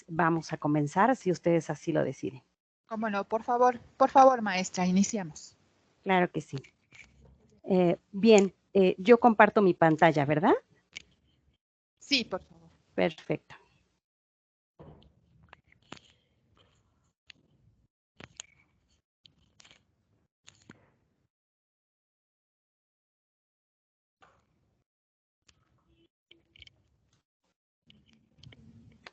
pues vamos a comenzar si ustedes así lo deciden. Cómo no, por favor, maestra, iniciamos. Claro que sí. Bien, yo comparto mi pantalla, ¿verdad? Sí, por favor. Perfecto.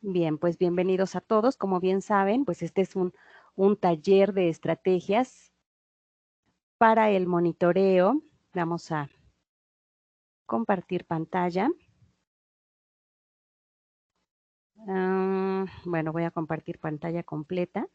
Bien, pues bienvenidos a todos. Como bien saben, pues este es un taller de estrategias para el monitoreo. Vamos a compartir pantalla. Bueno, voy a compartir pantalla completa.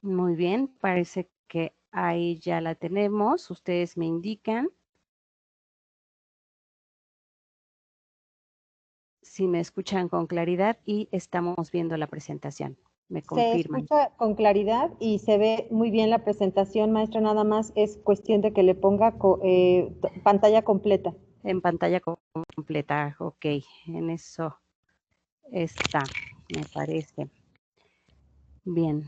Muy bien, parece que ahí ya la tenemos. Ustedes me indican si me escuchan con claridad y estamos viendo la presentación. Me Se confirman. escucha con claridad y se ve muy bien la presentación, maestra. Nada más es cuestión de que le ponga pantalla completa. En pantalla completa, ok, en eso está, me parece. Bien.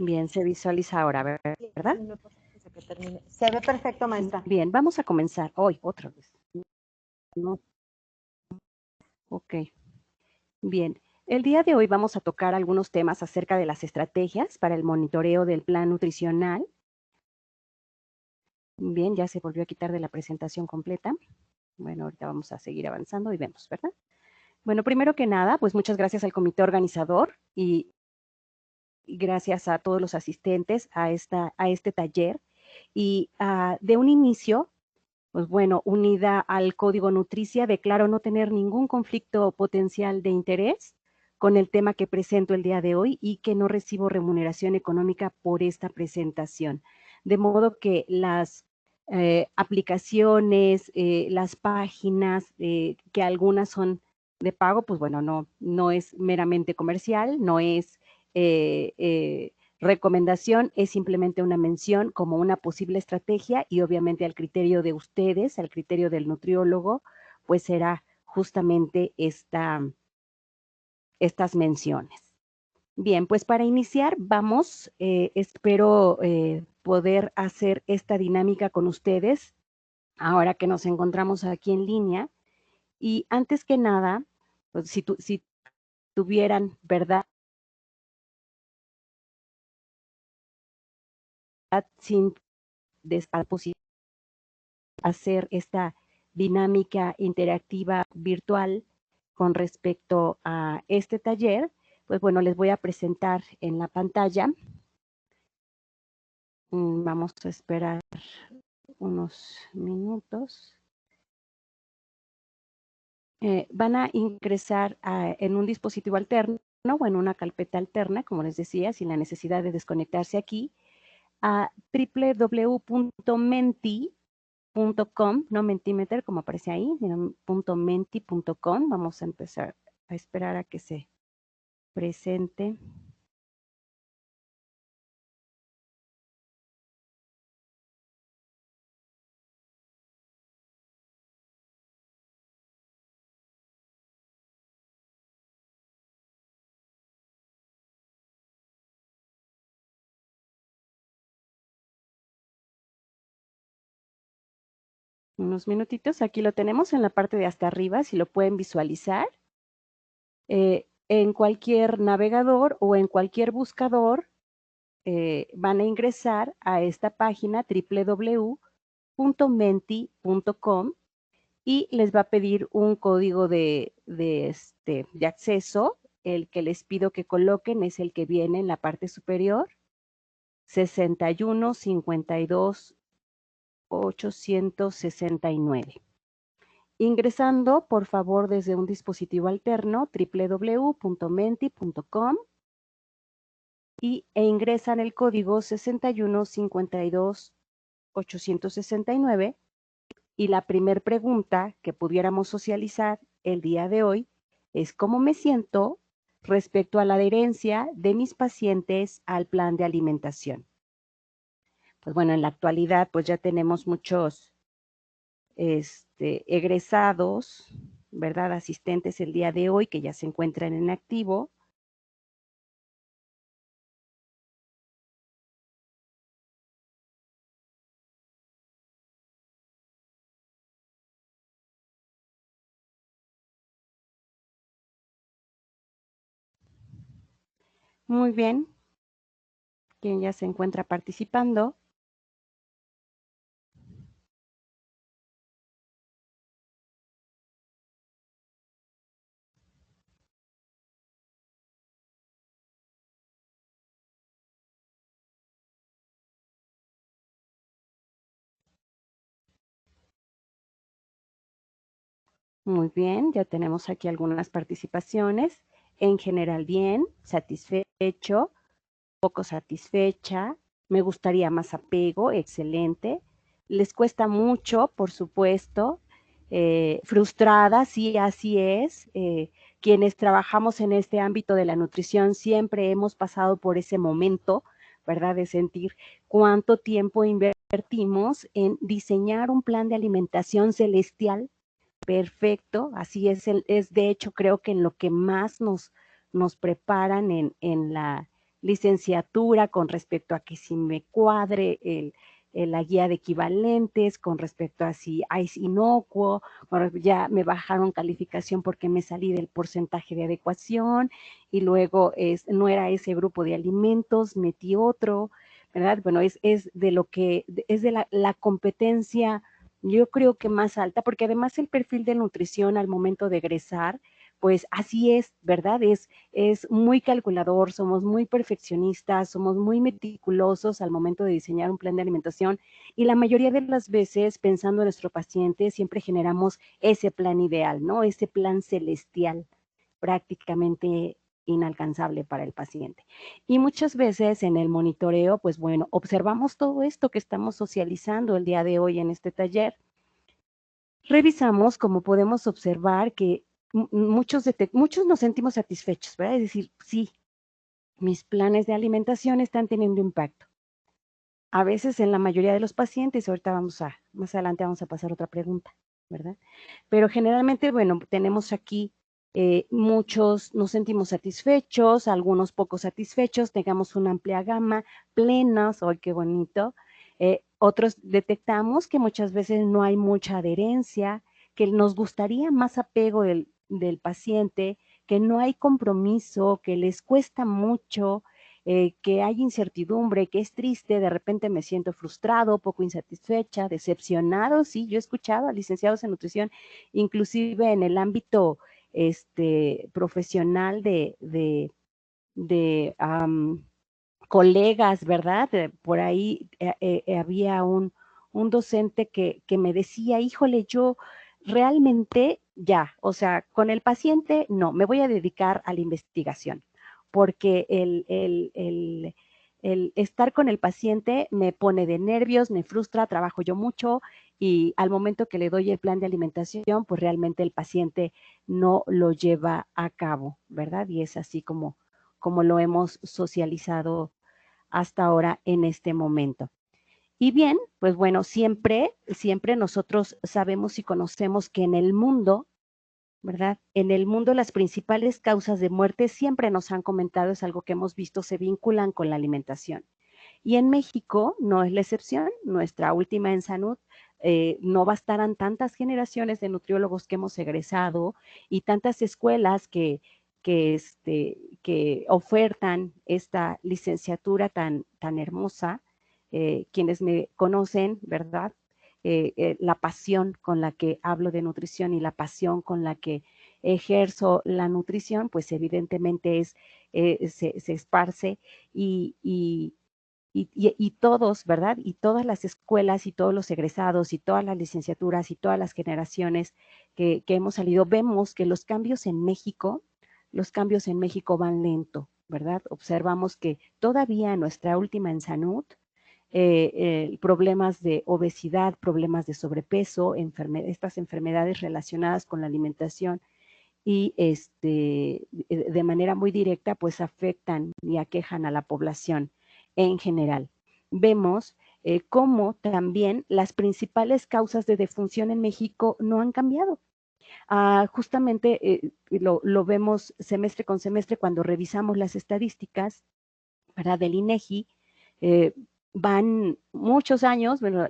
Bien, se visualiza ahora, ¿verdad? Se ve perfecto, maestra. Bien, vamos a comenzar hoy, otra vez. No. Ok. Bien, el día de hoy vamos a tocar algunos temas acerca de las estrategias para el monitoreo del plan nutricional. Bien, ya se volvió a quitar de la presentación completa. Bueno, ahorita vamos a seguir avanzando y vemos, ¿verdad? Bueno, primero que nada, pues muchas gracias al comité organizador y gracias a todos los asistentes a este taller. Y de un inicio, pues bueno, unida al Código Nutricia, declaro no tener ningún conflicto potencial de interés con el tema que presento el día de hoy y que no recibo remuneración económica por esta presentación. De modo que las aplicaciones, las páginas, que algunas son de pago, pues bueno, no es meramente comercial, no es recomendación, es simplemente una mención como una posible estrategia y obviamente al criterio de ustedes, al criterio del nutriólogo, pues será justamente estas menciones. Bien, pues para iniciar vamos, espero poder hacer esta dinámica con ustedes ahora que nos encontramos aquí en línea. Y antes que nada, pues si tuvieran, ¿verdad? Sin hacer esta dinámica interactiva virtual con respecto a este taller, pues bueno, les voy a presentar en la pantalla. Vamos a esperar unos minutos. Van a ingresar en un dispositivo alterno o en una carpeta alterna, como les decía, sin la necesidad de desconectarse aquí, a www.menti.com, no Mentimeter como aparece ahí, sino .menti.com. Vamos a empezar a esperar a que se presente. unos minutitos. Aquí lo tenemos en la parte de hasta arriba, si lo pueden visualizar. En cualquier navegador o en cualquier buscador van a ingresar a esta página www.menti.com y les va a pedir un código de acceso. El que les pido que coloquen es el que viene en la parte superior, 61 52 869. Ingresando, por favor, desde un dispositivo alterno, www.menti.com e ingresan el código 61 52 869 y la primer pregunta que pudiéramos socializar el día de hoy es ¿cómo me siento respecto a la adherencia de mis pacientes al plan de alimentación? Pues bueno, en la actualidad pues ya tenemos muchos egresados, ¿verdad? Asistentes el día de hoy que ya se encuentran en activo. Muy bien, quien ya se encuentra participando. Muy bien, ya tenemos aquí algunas participaciones. En general bien, satisfecho, poco satisfecha, me gustaría más apego, excelente. Les cuesta mucho, por supuesto, frustrada, sí, así es. Quienes trabajamos en este ámbito de la nutrición siempre hemos pasado por ese momento, ¿verdad? De sentir cuánto tiempo invertimos en diseñar un plan de alimentación celestial perfecto, así es, es de hecho creo que en lo que más nos preparan en la licenciatura con respecto a que si me cuadre la guía de equivalentes, con respecto a si es inocuo, ya me bajaron calificación porque me salí del porcentaje de adecuación y luego no era ese grupo de alimentos, metí otro, ¿verdad? Bueno, es de lo que, es de la competencia yo creo que más alta, porque además el perfil de nutrición al momento de egresar, pues así es, ¿verdad? Es muy calculador, somos muy perfeccionistas, somos muy meticulosos al momento de diseñar un plan de alimentación y la mayoría de las veces, pensando en nuestro paciente, siempre generamos ese plan ideal, ¿no? Ese plan celestial, prácticamente inalcanzable para el paciente. Y muchas veces en el monitoreo, pues bueno, observamos todo esto que estamos socializando el día de hoy en este taller. Revisamos, como podemos observar, que muchos nos sentimos satisfechos, ¿verdad? Es decir, sí, mis planes de alimentación están teniendo impacto. A veces en la mayoría de los pacientes, ahorita más adelante vamos a pasar a otra pregunta, ¿verdad? Pero generalmente, bueno, tenemos aquí muchos nos sentimos satisfechos, algunos poco satisfechos, tengamos una amplia gama, plenos, ¡ay, qué bonito! Otros detectamos que muchas veces no hay mucha adherencia, que nos gustaría más apego del paciente, que no hay compromiso, que les cuesta mucho, que hay incertidumbre, que es triste, de repente me siento frustrado, poco insatisfecha, decepcionado. Sí, yo he escuchado a licenciados en nutrición, inclusive en el ámbito profesional de colegas, ¿verdad? Por ahí había un docente que me decía, híjole, yo realmente ya, o sea, con el paciente no, me voy a dedicar a la investigación, porque el estar con el paciente me pone de nervios, me frustra, trabajo yo mucho y al momento que le doy el plan de alimentación, pues realmente el paciente no lo lleva a cabo, ¿verdad? Y es así como lo hemos socializado hasta ahora en este momento. Y bien, pues bueno, siempre nosotros sabemos y conocemos que en el mundo, ¿verdad? En el mundo las principales causas de muerte siempre nos han comentado, es algo que hemos visto, se vinculan con la alimentación. Y en México no es la excepción. Nuestra última no bastarán tantas generaciones de nutriólogos que hemos egresado y tantas escuelas que ofertan esta licenciatura tan hermosa. Quienes me conocen, ¿verdad? La pasión con la que hablo de nutrición y la pasión con la que ejerzo la nutrición, pues evidentemente se esparce y todos, ¿verdad? Y todas las escuelas y todos los egresados y todas las licenciaturas y todas las generaciones que hemos salido, vemos que los cambios en México van lento, ¿verdad? Observamos que todavía en nuestra última en salud, problemas de obesidad, problemas de sobrepeso, estas enfermedades relacionadas con la alimentación y de manera muy directa pues afectan y aquejan a la población en general. Vemos cómo también las principales causas de defunción en México no han cambiado. Justamente lo vemos semestre con semestre cuando revisamos las estadísticas, ¿verdad? Del INEGI. Van muchos años, bueno,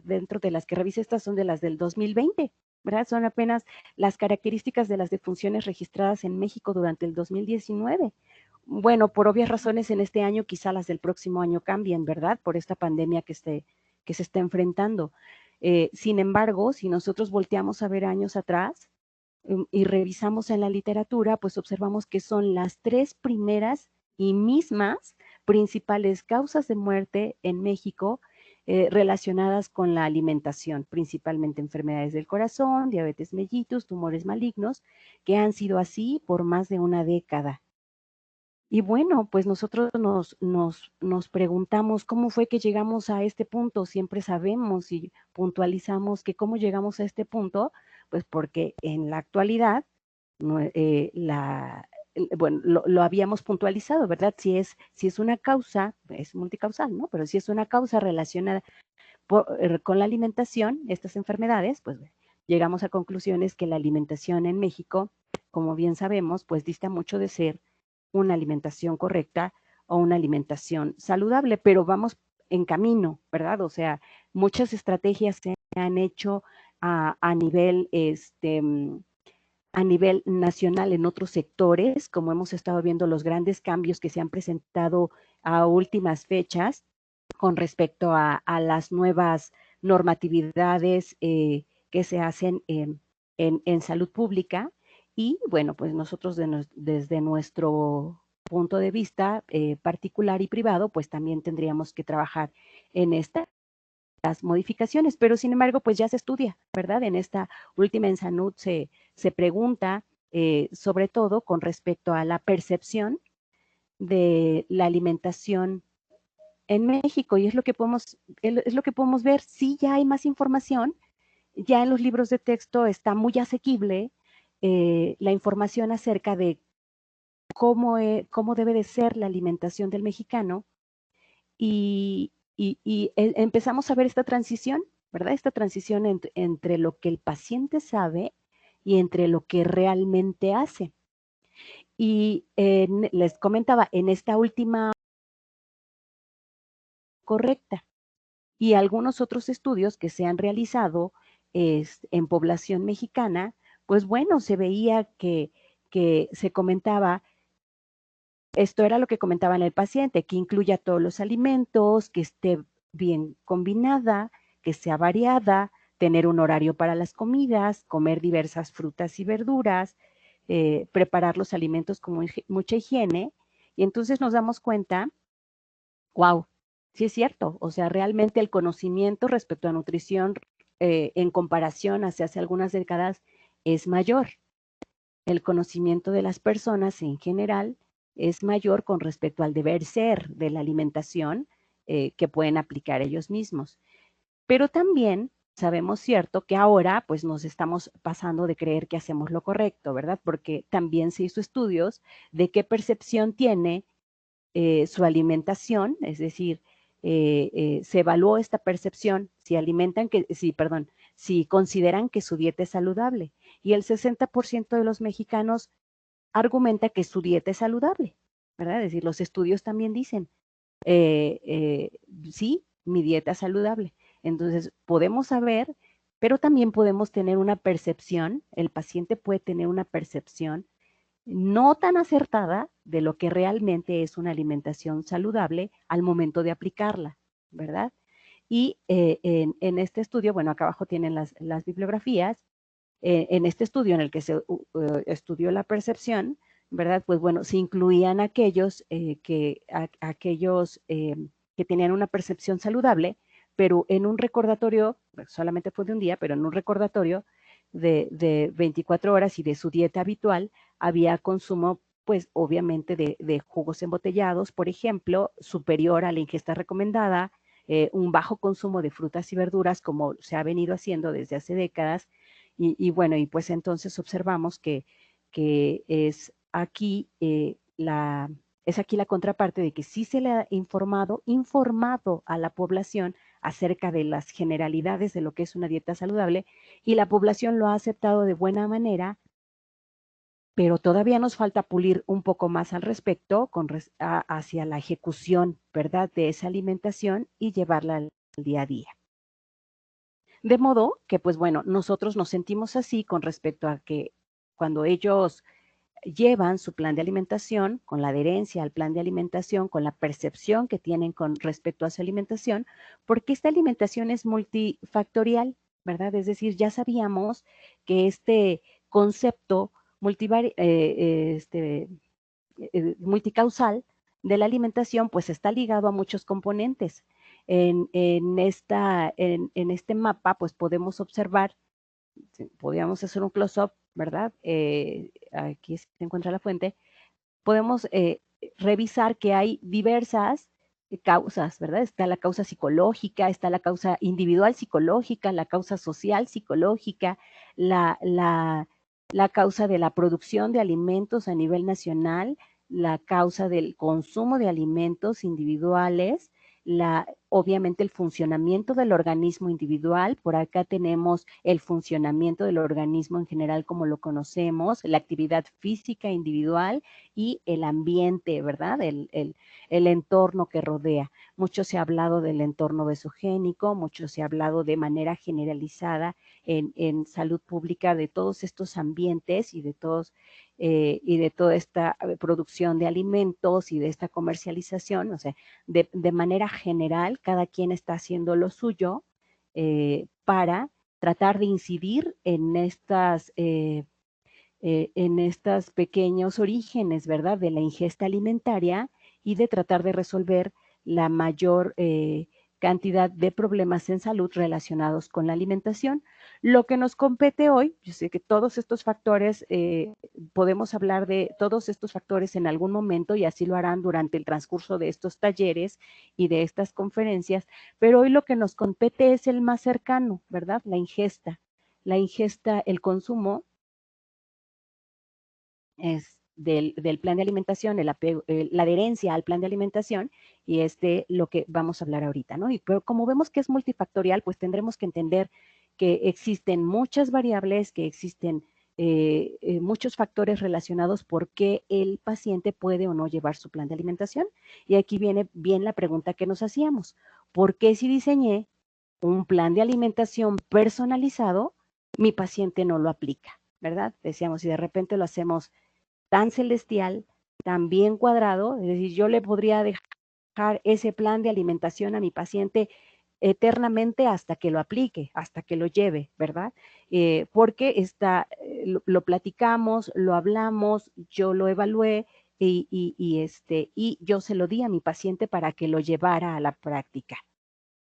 dentro de las que revisé estas son de las del 2020, ¿verdad? Son apenas las características de las defunciones registradas en México durante el 2019. Bueno, por obvias razones en este año, quizá las del próximo año cambien, ¿verdad? Por esta pandemia que se está enfrentando. Sin embargo, si nosotros volteamos a ver años atrás y revisamos en la literatura, pues observamos que son las 3 primeras y mismas principales causas de muerte en México relacionadas con la alimentación, principalmente enfermedades del corazón, diabetes mellitus, tumores malignos, que han sido así por más de una década. Y bueno, pues nosotros nos preguntamos cómo fue que llegamos a este punto. Siempre sabemos y puntualizamos que cómo llegamos a este punto, pues porque en la actualidad, bueno, lo habíamos puntualizado, ¿verdad? Si es una causa, es multicausal, ¿no? Pero si es una causa relacionada con la alimentación, estas enfermedades, pues llegamos a conclusiones que la alimentación en México, como bien sabemos, pues dista mucho de ser una alimentación correcta o una alimentación saludable, pero vamos en camino, ¿verdad? O sea, muchas estrategias se han hecho a nivel nacional en otros sectores, como hemos estado viendo los grandes cambios que se han presentado a últimas fechas con respecto a las nuevas normatividades que se hacen en salud pública. Y bueno, pues nosotros desde nuestro punto de vista particular y privado, pues también tendríamos que trabajar en estas modificaciones, pero sin embargo, pues ya se estudia, ¿verdad? En esta última en salud se pregunta sobre todo con respecto a la percepción de la alimentación en México, y es lo que podemos ver. Sí, ya hay más información, ya en los libros de texto está muy asequible la información acerca de cómo debe de ser la alimentación del mexicano, y empezamos a ver esta transición, ¿verdad? Esta transición entre lo que el paciente sabe y entre lo que realmente hace. Y les comentaba, en esta última correcta, y algunos otros estudios que se han realizado en población mexicana, pues bueno, se veía que se comentaba, esto era lo que comentaba en el paciente, que incluya todos los alimentos, que esté bien combinada, que sea variada, tener un horario para las comidas, comer diversas frutas y verduras, preparar los alimentos con mucha higiene. Y entonces nos damos cuenta, wow, sí es cierto, o sea, realmente el conocimiento respecto a nutrición en comparación hacia hace algunas décadas es mayor. El conocimiento de las personas en general es mayor con respecto al deber ser de la alimentación que pueden aplicar ellos mismos. Pero también sabemos cierto que ahora pues nos estamos pasando de creer que hacemos lo correcto, ¿verdad? Porque también se hizo estudios de qué percepción tiene su alimentación, es decir, se evaluó esta percepción si consideran que su dieta es saludable. Y el 60% de los mexicanos argumenta que su dieta es saludable, ¿verdad? Es decir, los estudios también dicen, sí, mi dieta es saludable. Entonces, podemos saber, pero también podemos tener una percepción, el paciente puede tener una percepción no tan acertada de lo que realmente es una alimentación saludable al momento de aplicarla, ¿verdad? Y en este estudio, bueno, acá abajo tienen las bibliografías, en este estudio en el que se estudió la percepción, ¿verdad? Pues bueno, se incluían aquellos, que tenían una percepción saludable, pero en un recordatorio, solamente fue de un día, pero en un recordatorio de 24 horas y de su dieta habitual, había consumo, pues obviamente de jugos embotellados, por ejemplo, superior a la ingesta recomendada, un bajo consumo de frutas y verduras, como se ha venido haciendo desde hace décadas, y bueno, y pues entonces observamos que es aquí es aquí la contraparte de que sí se le ha informado a la población acerca de las generalidades de lo que es una dieta saludable, y la población lo ha aceptado de buena manera, pero todavía nos falta pulir un poco más al respecto hacia la ejecución, ¿verdad?, de esa alimentación y llevarla al día a día. De modo que, pues bueno, nosotros nos sentimos así con respecto a que cuando ellos llevan su plan de alimentación, con la adherencia al plan de alimentación, con la percepción que tienen con respecto a su alimentación, porque esta alimentación es multifactorial, ¿verdad? Es decir, ya sabíamos que este concepto multicausal de la alimentación, pues está ligado a muchos componentes. En este mapa, pues podemos observar, podríamos hacer un close-up, ¿verdad? Aquí se encuentra la fuente. Podemos revisar que hay diversas causas, ¿verdad? Está la causa psicológica, está la causa individual psicológica, la causa social psicológica, la causa de la producción de alimentos a nivel nacional, la causa del consumo de alimentos individuales, obviamente el funcionamiento del organismo individual. Por acá tenemos el funcionamiento del organismo en general como lo conocemos, la actividad física individual y el ambiente, ¿verdad? El entorno que rodea. Mucho se ha hablado del entorno besogénico, mucho se ha hablado de manera generalizada en salud pública de todos estos ambientes y de toda esta producción de alimentos y de esta comercialización. O sea, de manera general, cada quien está haciendo lo suyo para tratar de incidir en estos pequeños orígenes, ¿verdad?, de la ingesta alimentaria, y de tratar de resolver la mayor cantidad de problemas en salud relacionados con la alimentación. Lo que nos compete hoy, yo sé que todos estos factores, podemos hablar de todos estos factores en algún momento, y así lo harán durante el transcurso de estos talleres y de estas conferencias, pero hoy lo que nos compete es el más cercano, ¿verdad? La ingesta, el consumo es del plan de alimentación, la adherencia al plan de alimentación, y es de lo que vamos a hablar ahorita, ¿no? Pero como vemos que es multifactorial, pues tendremos que entender que existen muchas variables, que existen muchos factores relacionados por qué el paciente puede o no llevar su plan de alimentación. Y aquí viene bien la pregunta que nos hacíamos: ¿por qué si diseñé un plan de alimentación personalizado, mi paciente no lo aplica, ¿verdad? Decíamos, si de repente lo hacemos tan celestial, tan bien cuadrado, es decir, yo le podría dejar ese plan de alimentación a mi paciente eternamente hasta que lo aplique, hasta que lo lleve, ¿verdad? Porque lo platicamos, lo hablamos, yo lo evalué y yo se lo di a mi paciente para que lo llevara a la práctica.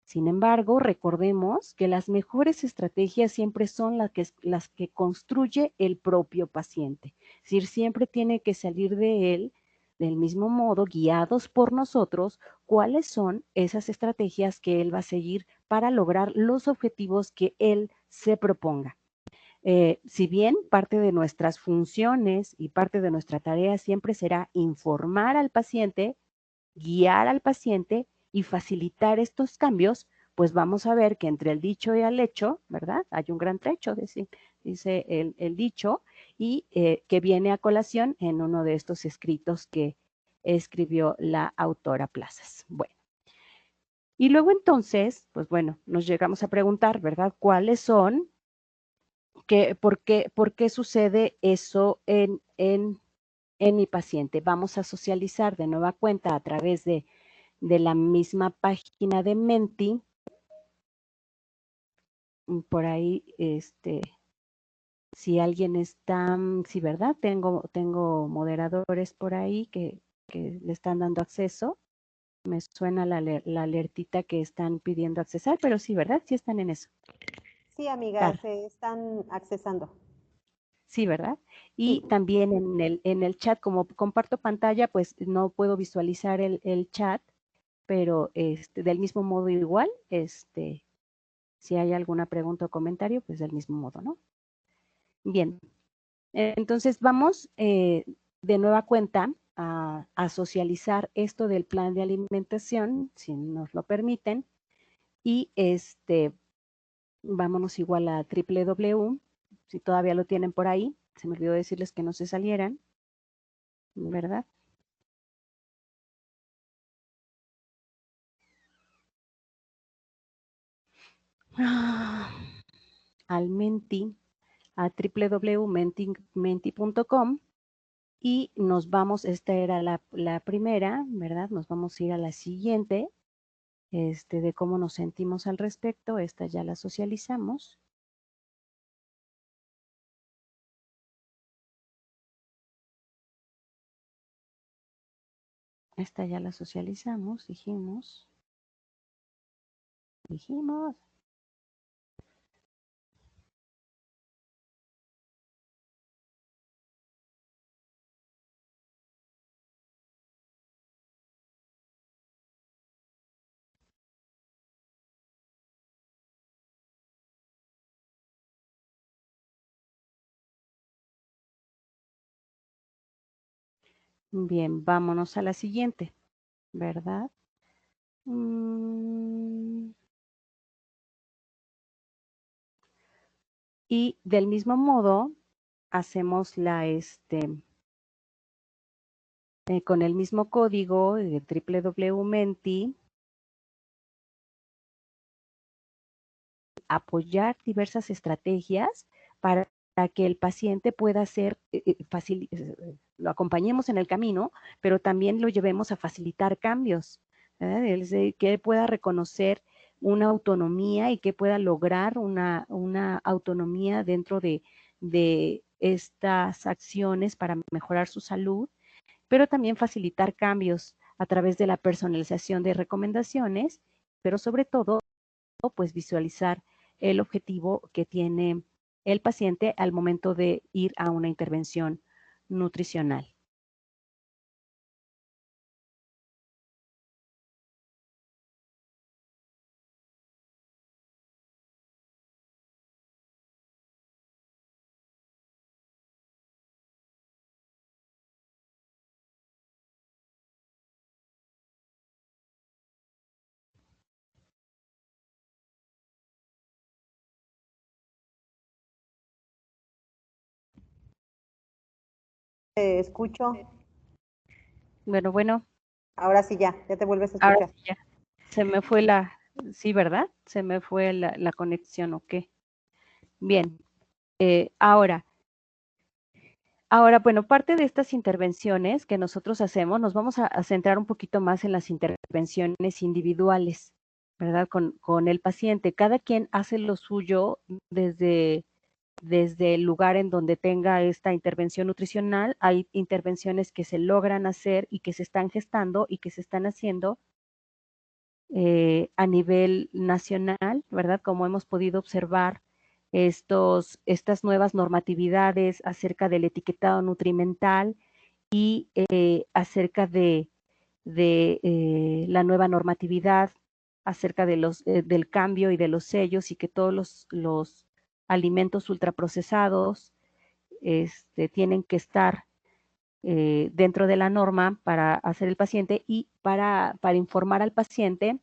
Sin embargo, recordemos que las mejores estrategias siempre son las que construye el propio paciente. Es decir, siempre tiene que salir de él, del mismo modo, guiados por nosotros, cuáles son esas estrategias que él va a seguir para lograr los objetivos que él se proponga. Si bien parte de nuestras funciones y parte de nuestra tarea siempre será informar al paciente, guiar al paciente y facilitar estos cambios, pues vamos a ver que entre el dicho y el hecho, ¿verdad? Hay un gran trecho, dice el dicho, y que viene a colación en uno de estos escritos que escribió la autora Plazas. Bueno, Y luego entonces, pues bueno, nos llegamos a preguntar, ¿verdad? ¿Cuáles son? ¿Por qué sucede eso en mi paciente? Vamos a socializar de nueva cuenta a través de la misma página de Menti. Por ahí, si alguien está, sí, ¿verdad? Tengo moderadores por ahí que le están dando acceso. Me suena la alertita que están pidiendo accesar, pero sí, ¿verdad? Sí están en eso. Sí, amiga, Claro. se están accesando. Sí, ¿verdad? Y Sí. también en el chat, como comparto pantalla, pues no puedo visualizar el chat, pero del mismo modo igual, si hay alguna pregunta o comentario, pues del mismo modo, ¿no? Bien, entonces vamos de nueva cuenta a socializar esto del plan de alimentación, si nos lo permiten, y vámonos igual a www, si todavía lo tienen por ahí, se me olvidó decirles que no se salieran, ¿verdad? Al Menti, a www.menti.com y nos vamos, esta era la primera, ¿verdad? Nos vamos a ir a la siguiente, de cómo nos sentimos al respecto, esta ya la socializamos. Esta ya la socializamos, dijimos. Bien, vámonos a la siguiente, ¿verdad? Y del mismo modo, hacemos con el mismo código de www.menti, apoyar diversas estrategias para que el paciente pueda ser, lo acompañemos en el camino, pero también lo llevemos a facilitar cambios, ¿verdad? Que pueda reconocer una autonomía y que pueda lograr una autonomía dentro de estas acciones para mejorar su salud, pero también facilitar cambios a través de la personalización de recomendaciones, pero sobre todo, pues visualizar el objetivo que tiene el paciente al momento de ir a una intervención nutricional. Te escucho. Bueno, Ahora sí ya te vuelves a ahora escuchar. sí ya. Se me fue sí, ¿verdad? Se me fue la conexión, ¿o qué? Bien, ahora, bueno, parte de estas intervenciones que nosotros hacemos, nos vamos a centrar un poquito más en las intervenciones individuales, ¿verdad? Con el paciente. Cada quien hace lo suyo desde el lugar en donde tenga esta intervención nutricional. Hay intervenciones que se logran hacer y que se están gestando y que se están haciendo a nivel nacional, ¿verdad? Como hemos podido observar estas nuevas normatividades acerca del etiquetado nutrimental y acerca de la nueva normatividad acerca de del cambio y de los sellos y que todos los alimentos ultraprocesados tienen que estar dentro de la norma para hacer el paciente y para informar al paciente,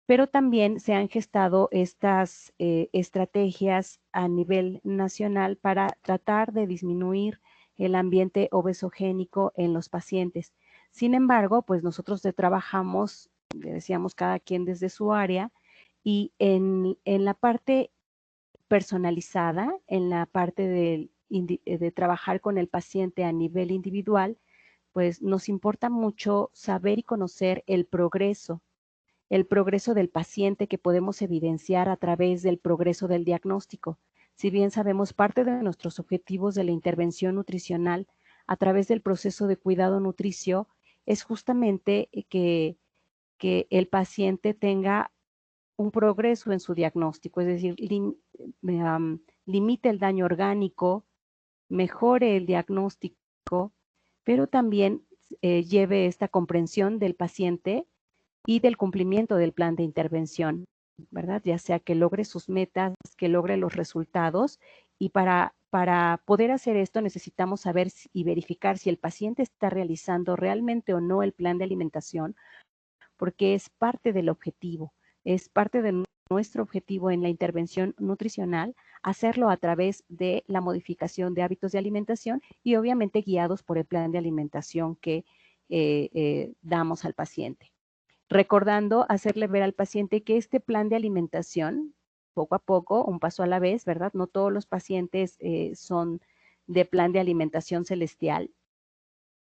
pero también se han gestado estas estrategias a nivel nacional para tratar de disminuir el ambiente obesogénico en los pacientes. Sin embargo, pues nosotros trabajamos decíamos, cada quien desde su área, y en la parte personalizada, en la parte de trabajar con el paciente a nivel individual, pues nos importa mucho saber y conocer el progreso del paciente que podemos evidenciar a través del progreso del diagnóstico. Si bien sabemos parte de nuestros objetivos de la intervención nutricional a través del proceso de cuidado nutricio, es justamente que el paciente tenga un progreso en su diagnóstico, es decir, limite el daño orgánico, mejore el diagnóstico, pero también lleve esta comprensión del paciente y del cumplimiento del plan de intervención, ¿verdad? Ya sea que logre sus metas, que logre los resultados, y para poder hacer esto necesitamos saber y verificar si el paciente está realizando realmente o no el plan de alimentación, porque es parte del objetivo, es parte de nuestro objetivo en la intervención nutricional, hacerlo a través de la modificación de hábitos de alimentación y obviamente guiados por el plan de alimentación que damos al paciente. Recordando hacerle ver al paciente que este plan de alimentación, poco a poco, un paso a la vez, ¿verdad? No todos los pacientes son de plan de alimentación celestial.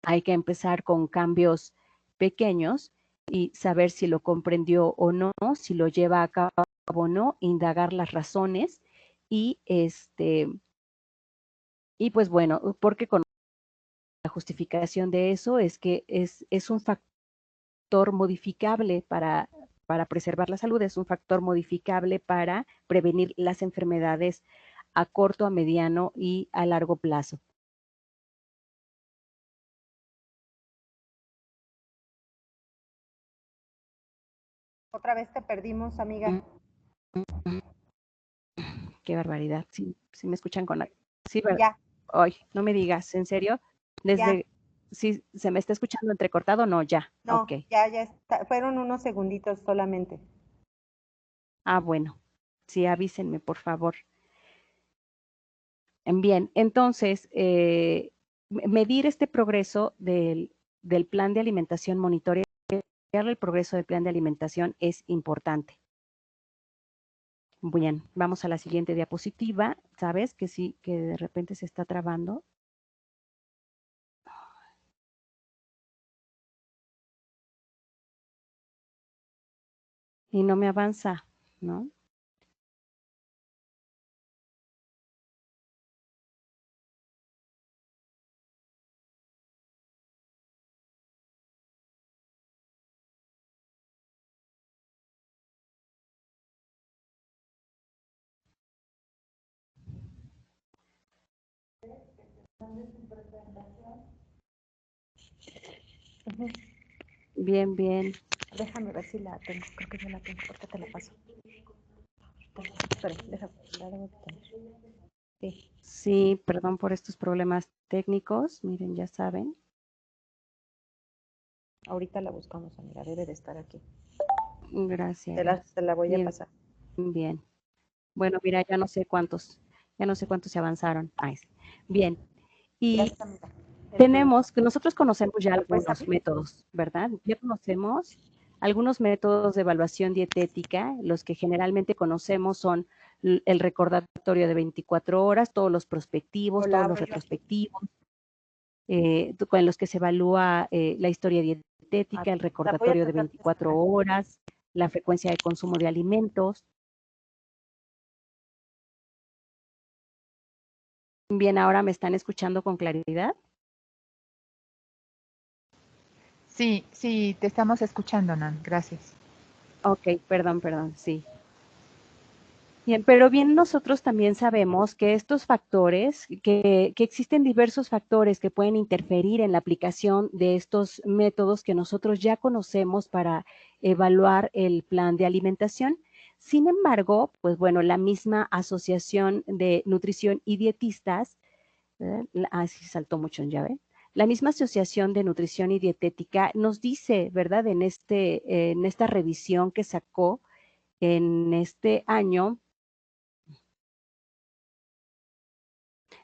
Hay que empezar con cambios pequeños y saber si lo comprendió o no, si lo lleva a cabo o no, indagar las razones y y pues bueno, porque con la justificación de eso es que es un factor modificable para preservar la salud, es un factor modificable para prevenir las enfermedades a corto, a mediano y a largo plazo. Otra vez te perdimos, amiga. Qué barbaridad. Sí, sí me escuchan con la... Sí, ¿verdad? Ya, Ay, no me digas, ¿en serio? ya. Sí, ¿se me está escuchando entrecortado? No, ya. Ok. No, ya está. Fueron unos segunditos solamente. Ah, bueno. Sí, avísenme, por favor. Bien, entonces, medir este progreso del plan de alimentación, monitorear el progreso del plan de alimentación es importante. Bien, vamos a la siguiente diapositiva. ¿Sabes que sí, que de repente se está trabando? Y no me avanza, ¿no? Bien, bien. Déjame ver si la tengo. Creo que yo la tengo. Ahorita te la paso. Espera, déjame. La debo tener. Sí. Sí, perdón por estos problemas técnicos. Miren, ya saben. Ahorita la buscamos, amiga. Debe de estar aquí. Gracias. Te la voy a Bien, pasar. bien. Bueno, mira, ya no sé cuántos se avanzaron. Ay, sí. Bien. Ya Y está, amiga. nosotros conocemos ya ¿La puedes algunos abrir? métodos, ¿verdad? Ya conocemos algunos métodos de evaluación dietética. Los que generalmente conocemos son el recordatorio de 24 horas, todos los prospectivos, O la todos los abro yo aquí. retrospectivos, con los que se evalúa la historia dietética, el La voy a recordatorio de tratar de 24 horas, la frecuencia de consumo de alimentos. Bien, ahora me están escuchando con claridad. Sí, sí, te estamos escuchando, Nan. Gracias. Ok, perdón, sí. Bien, pero bien nosotros también sabemos que estos factores, que existen diversos factores que pueden interferir en la aplicación de estos métodos que nosotros ya conocemos para evaluar el plan de alimentación. Sin embargo, pues bueno, la misma Asociación de Nutrición y Dietistas, sí saltó mucho, ya ven. La misma Asociación de Nutrición y Dietética nos dice, ¿verdad? En esta revisión que sacó en este año,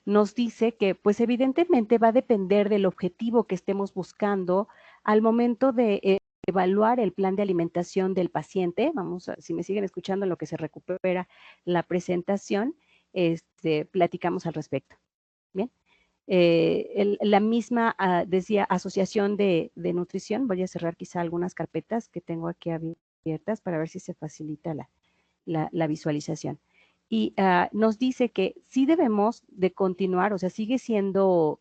nos dice que pues evidentemente va a depender del objetivo que estemos buscando al momento de evaluar el plan de alimentación del paciente. Vamos a, si me siguen escuchando en lo que se recupera la presentación, platicamos al respecto. Bien. La misma, decía, Asociación de Nutrición. Voy a cerrar quizá algunas carpetas que tengo aquí abiertas para ver si se facilita la visualización. Y nos dice que sí debemos de continuar, o sea, sigue siendo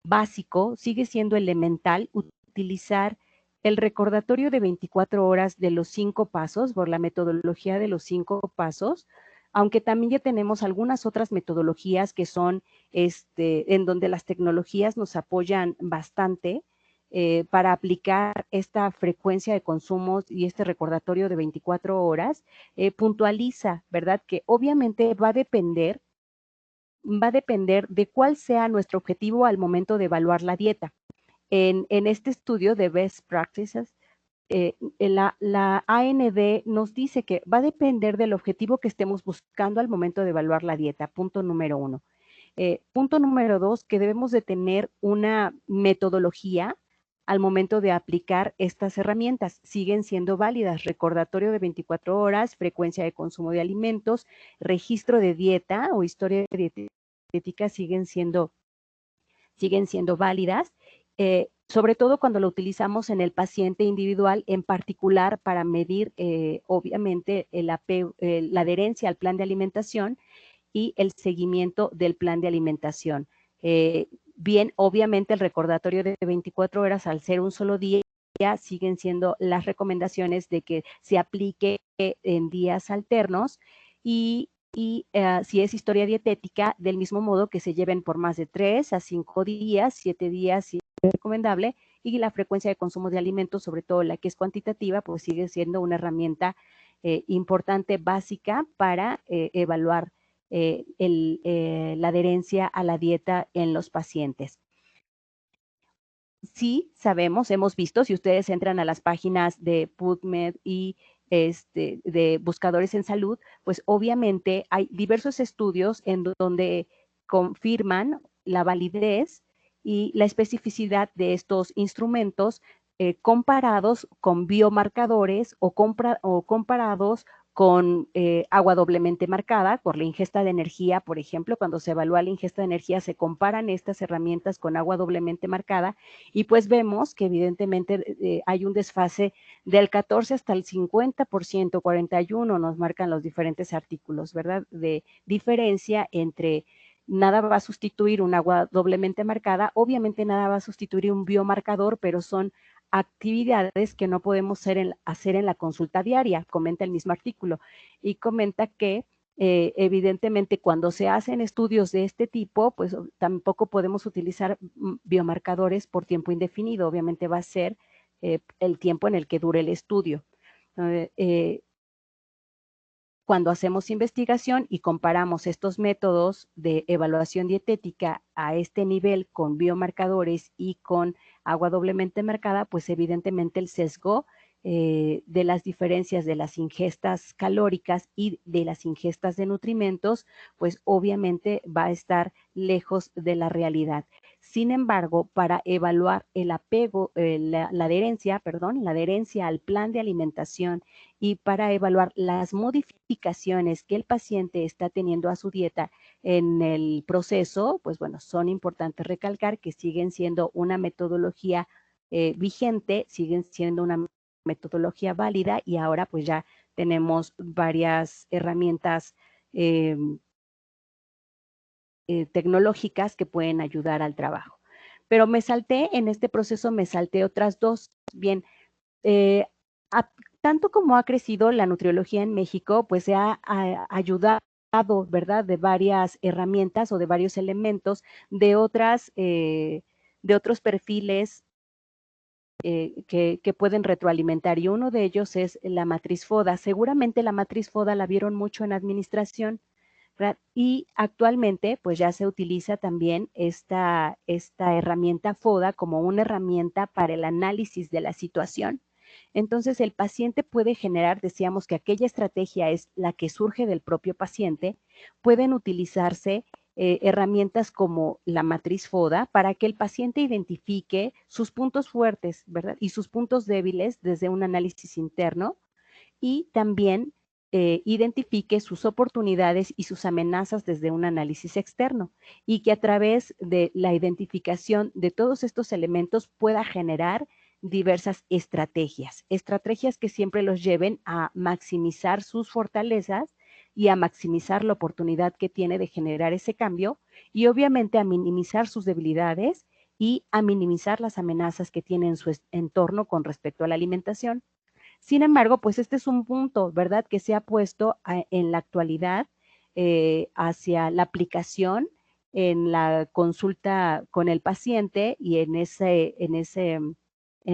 básico, sigue siendo elemental utilizar el recordatorio de 24 horas de los 5 pasos, por la metodología de los 5 pasos, aunque también ya tenemos algunas otras metodologías que son, en donde las tecnologías nos apoyan bastante para aplicar esta frecuencia de consumos y este recordatorio de 24 horas, puntualiza, ¿verdad? Que obviamente va a depender de cuál sea nuestro objetivo al momento de evaluar la dieta. En este estudio de Best Practices, la AND nos dice que va a depender del objetivo que estemos buscando al momento de evaluar la dieta, punto número 1. Punto número 2, que debemos de tener una metodología al momento de aplicar estas herramientas. Siguen siendo válidas: recordatorio de 24 horas, frecuencia de consumo de alimentos, registro de dieta o historia dietética siguen siendo válidas, sobre todo cuando lo utilizamos en el paciente individual, en particular para medir, obviamente, la adherencia al plan de alimentación y el seguimiento del plan de alimentación. Bien, obviamente el recordatorio de 24 horas, al ser un solo día, siguen siendo las recomendaciones de que se aplique en días alternos y si es historia dietética, del mismo modo que se lleven por más de 3 a 5 días, 7 días si es recomendable, y la frecuencia de consumo de alimentos, sobre todo la que es cuantitativa, pues sigue siendo una herramienta importante, básica, para evaluar la adherencia a la dieta en los pacientes. Sí, sabemos, hemos visto, si ustedes entran a las páginas de PubMed y de buscadores en salud, pues obviamente hay diversos estudios en donde confirman la validez y la especificidad de estos instrumentos comparados con biomarcadores o comparados con agua doblemente marcada por la ingesta de energía. Por ejemplo, cuando se evalúa la ingesta de energía, se comparan estas herramientas con agua doblemente marcada y pues vemos que evidentemente hay un desfase del 14 hasta el 50%, 41 nos marcan los diferentes artículos, ¿verdad? De diferencia entre nada va a sustituir un agua doblemente marcada, obviamente nada va a sustituir un biomarcador, pero son actividades que no podemos hacer en la consulta diaria, comenta el mismo artículo, y comenta que evidentemente cuando se hacen estudios de este tipo, pues tampoco podemos utilizar biomarcadores por tiempo indefinido, obviamente va a ser el tiempo en el que dure el estudio. Cuando hacemos investigación y comparamos estos métodos de evaluación dietética a este nivel con biomarcadores y con agua doblemente marcada, pues evidentemente el sesgo de las diferencias de las ingestas calóricas y de las ingestas de nutrimentos, pues obviamente va a estar lejos de la realidad. Sin embargo, para evaluar el apego, la adherencia al plan de alimentación y para evaluar las modificaciones que el paciente está teniendo a su dieta en el proceso, pues bueno, son importantes recalcar que siguen siendo una metodología vigente, siguen siendo una metodología válida y ahora pues ya tenemos varias herramientas tecnológicas que pueden ayudar al trabajo. Pero en este proceso me salté otras dos. Bien, tanto como ha crecido la nutriología en México, pues se ha ayudado, ¿verdad?, de varias herramientas o de varios elementos de otros perfiles que pueden retroalimentar, y uno de ellos es la matriz FODA. Seguramente la matriz FODA la vieron mucho en administración, ¿verdad? Y actualmente pues ya se utiliza también esta herramienta FODA como una herramienta para el análisis de la situación. Entonces el paciente puede generar, decíamos que aquella estrategia es la que surge del propio paciente, pueden utilizarse herramientas como la matriz FODA para que el paciente identifique sus puntos fuertes, ¿verdad? Y sus puntos débiles desde un análisis interno y también identifique sus oportunidades y sus amenazas desde un análisis externo y que a través de la identificación de todos estos elementos pueda generar diversas estrategias que siempre los lleven a maximizar sus fortalezas y a maximizar la oportunidad que tiene de generar ese cambio y obviamente a minimizar sus debilidades y a minimizar las amenazas que tiene en su entorno con respecto a la alimentación. Sin embargo, pues este es un punto, ¿verdad?, que se ha puesto en la actualidad hacia la aplicación en la consulta con el paciente y en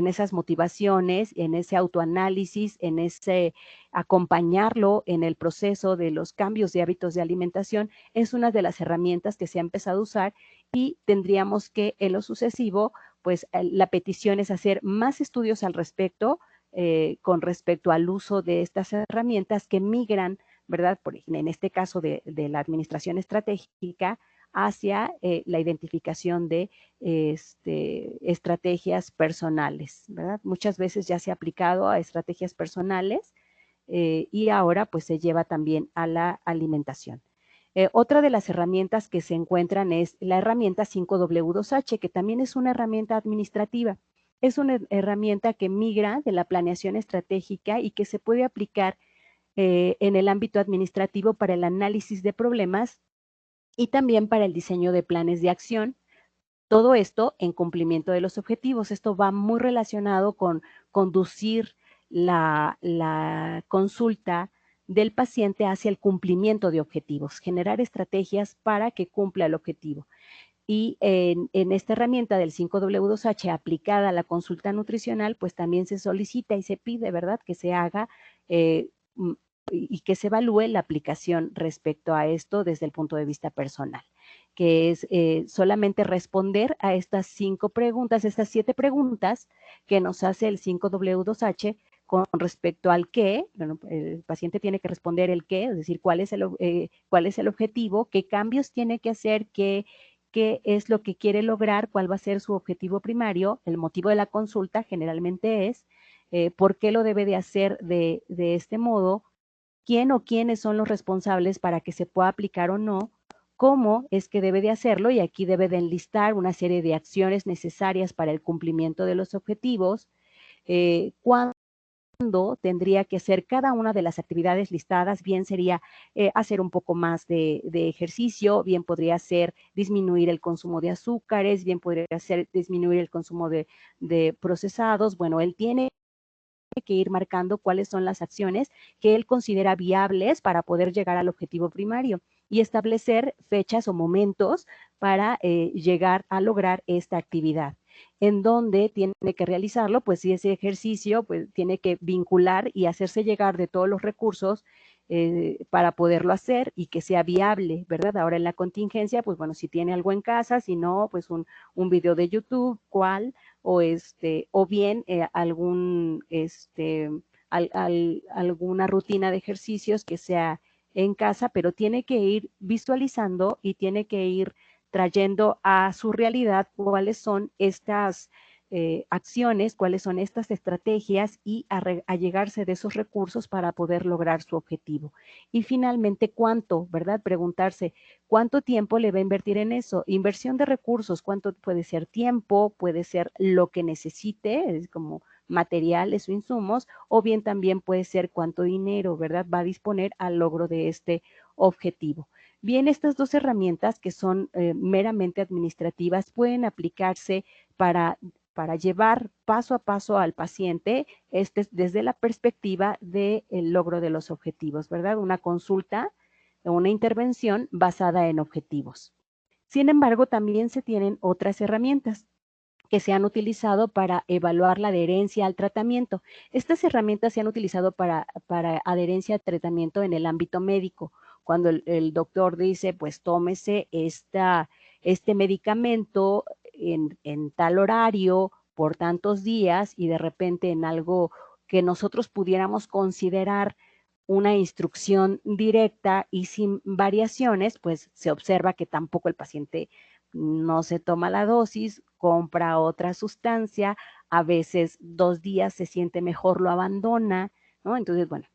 esas motivaciones, en ese autoanálisis, en ese acompañarlo en el proceso de los cambios de hábitos de alimentación, es una de las herramientas que se ha empezado a usar y tendríamos que en lo sucesivo, pues la petición es hacer más estudios al respecto, con respecto al uso de estas herramientas que migran, ¿verdad? En este caso de la administración estratégica hacia la identificación de estrategias personales, ¿verdad? Muchas veces ya se ha aplicado a estrategias personales y ahora pues se lleva también a la alimentación. Otra de las herramientas que se encuentran es la herramienta 5W2H, que también es una herramienta administrativa. Es una herramienta que migra de la planeación estratégica y que se puede aplicar en el ámbito administrativo para el análisis de problemas y también para el diseño de planes de acción. Todo esto en cumplimiento de los objetivos. Esto va muy relacionado con conducir la consulta del paciente hacia el cumplimiento de objetivos, generar estrategias para que cumpla el objetivo. Y en esta herramienta del 5W2H aplicada a la consulta nutricional, pues también se solicita y se pide, ¿verdad?, que se haga y que se evalúe la aplicación respecto a esto desde el punto de vista personal, que es solamente responder a estas 5 preguntas, estas 7 preguntas que nos hace el 5W2H con respecto al qué. Bueno, el paciente tiene que responder el qué, es decir, cuál es el objetivo, qué cambios tiene que hacer, qué es lo que quiere lograr, cuál va a ser su objetivo primario. El motivo de la consulta generalmente es por qué lo debe de hacer de este modo, quién o quiénes son los responsables para que se pueda aplicar o no, cómo es que debe de hacerlo, y aquí debe de enlistar una serie de acciones necesarias para el cumplimiento de los objetivos, cuándo tendría que hacer cada una de las actividades listadas. Bien sería hacer un poco más de ejercicio, bien podría ser disminuir el consumo de azúcares, bien podría ser disminuir el consumo de procesados. Bueno, él tiene que ir marcando cuáles son las acciones que él considera viables para poder llegar al objetivo primario y establecer fechas o momentos para llegar a lograr esta actividad. En donde tiene que realizarlo, pues si ese ejercicio, pues tiene que vincular y hacerse llegar de todos los recursos para poderlo hacer y que sea viable, ¿verdad? Ahora en la contingencia, pues bueno, si tiene algo en casa, si no, pues un video de YouTube, ¿cuál? O bien alguna rutina de ejercicios que sea en casa, pero tiene que ir visualizando y tiene que ir trayendo a su realidad cuáles son estas acciones, cuáles son estas estrategias y a llegarse de esos recursos para poder lograr su objetivo. Y finalmente, ¿cuánto? ¿Verdad? Preguntarse, ¿cuánto tiempo le va a invertir en eso? Inversión de recursos, ¿cuánto puede ser tiempo? Puede ser lo que necesite, es como materiales o insumos, o bien también puede ser cuánto dinero, ¿verdad?, va a disponer al logro de este objetivo. Bien, estas 2 herramientas que son meramente administrativas pueden aplicarse para llevar paso a paso al paciente desde la perspectiva del logro de los objetivos, ¿verdad? Una consulta, una intervención basada en objetivos. Sin embargo, también se tienen otras herramientas que se han utilizado para evaluar la adherencia al tratamiento. Estas herramientas se han utilizado para adherencia al tratamiento en el ámbito médico. Cuando el doctor dice, pues tómese este medicamento en tal horario, por tantos días, y de repente en algo que nosotros pudiéramos considerar una instrucción directa y sin variaciones, pues se observa que tampoco el paciente no se toma la dosis, compra otra sustancia, a veces 2 días se siente mejor, lo abandona, ¿no? Entonces, bueno,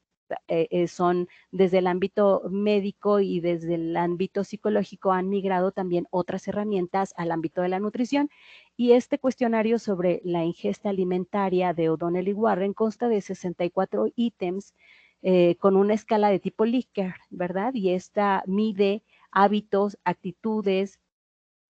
son desde el ámbito médico y desde el ámbito psicológico han migrado también otras herramientas al ámbito de la nutrición. Y este cuestionario sobre la ingesta alimentaria de O'Donnell y Warren consta de 64 ítems con una escala de tipo Likert, ¿verdad? Y esta mide hábitos, actitudes,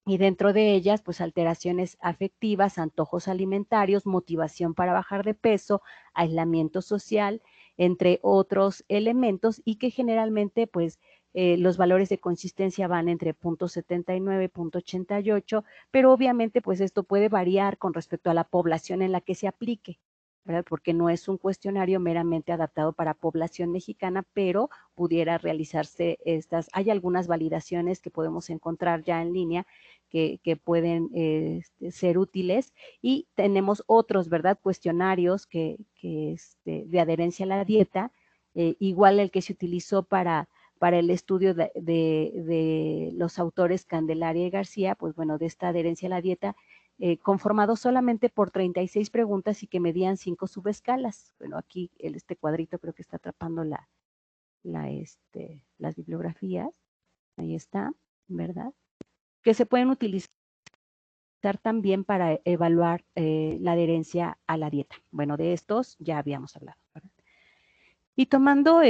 y dentro de ellas, pues alteraciones afectivas, antojos alimentarios, motivación para bajar de peso, aislamiento social, entre otros elementos, y que generalmente, pues, los valores de consistencia van entre 0.79 y 0.88, pero obviamente, pues esto puede variar con respecto a la población en la que se aplique, ¿verdad? Porque no es un cuestionario meramente adaptado para población mexicana, pero pudiera realizarse hay algunas validaciones que podemos encontrar ya en línea que pueden ser útiles, y tenemos otros, ¿verdad? Cuestionarios de adherencia a la dieta, igual el que se utilizó para el estudio de los autores Candelaria y García, pues bueno, de esta adherencia a la dieta, conformado solamente por 36 preguntas y que medían 5 subescalas. Bueno, aquí este cuadrito creo que está atrapando las bibliografías. Ahí está, ¿verdad? Que se pueden utilizar también para evaluar la adherencia a la dieta. Bueno, de estos ya habíamos hablado, ¿verdad? Y tomando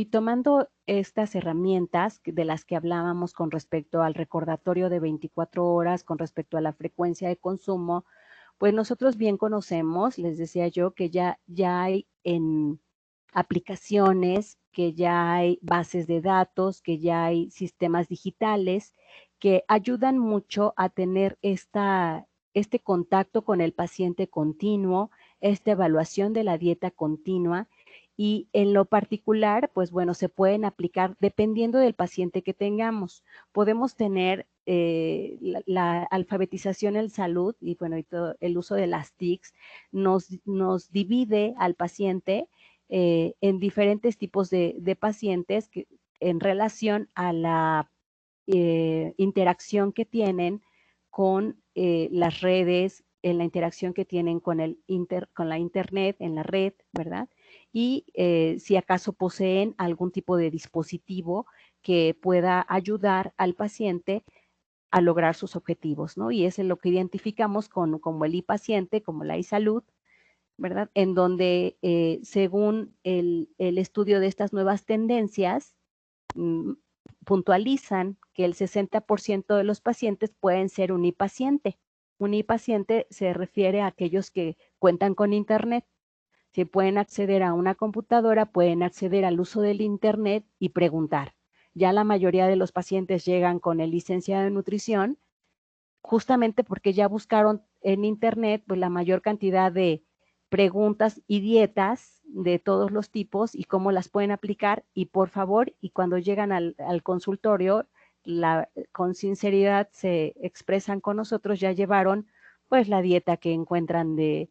tomando estas herramientas de las que hablábamos con respecto al recordatorio de 24 horas, con respecto a la frecuencia de consumo, pues nosotros bien conocemos, les decía yo, que ya hay en aplicaciones, que ya hay bases de datos, que ya hay sistemas digitales que ayudan mucho a tener este contacto con el paciente continuo, esta evaluación de la dieta continua. Y en lo particular, pues bueno, se pueden aplicar dependiendo del paciente que tengamos. Podemos tener la alfabetización en salud y bueno, y todo el uso de las TICs nos divide al paciente en diferentes tipos de pacientes en relación a la interacción que tienen con las redes, en la interacción que tienen con la internet, en la red, ¿verdad? Y si acaso poseen algún tipo de dispositivo que pueda ayudar al paciente a lograr sus objetivos, ¿no? Y eso es lo que identificamos como el iPaciente, como la iSalud, ¿verdad? En donde, según el estudio de estas nuevas tendencias, puntualizan que el 60% de los pacientes pueden ser unipaciente. Unipaciente se refiere a aquellos que cuentan con Internet. Si pueden acceder a una computadora, pueden acceder al uso del Internet y preguntar. Ya la mayoría de los pacientes llegan con el licenciado en nutrición, justamente porque ya buscaron en Internet pues, la mayor cantidad de preguntas y dietas de todos los tipos y cómo las pueden aplicar, y por favor, y cuando llegan al consultorio, con sinceridad se expresan con nosotros, ya llevaron pues la dieta que encuentran de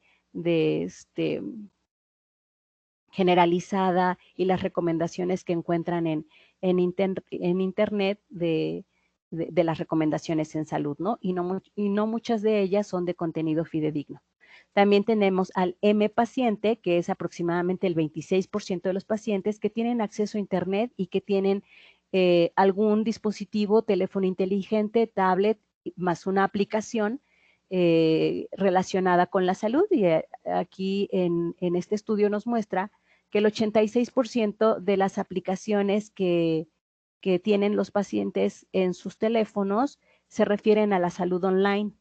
generalizada y las recomendaciones que encuentran en Internet de las recomendaciones en salud, ¿no? Y no muchas de ellas son de contenido fidedigno. También tenemos al M-paciente, que es aproximadamente el 26% de los pacientes que tienen acceso a Internet y que tienen algún dispositivo, teléfono inteligente, tablet, más una aplicación relacionada con la salud. Y aquí en este estudio nos muestra que el 86% de las aplicaciones que tienen los pacientes en sus teléfonos se refieren a la salud online,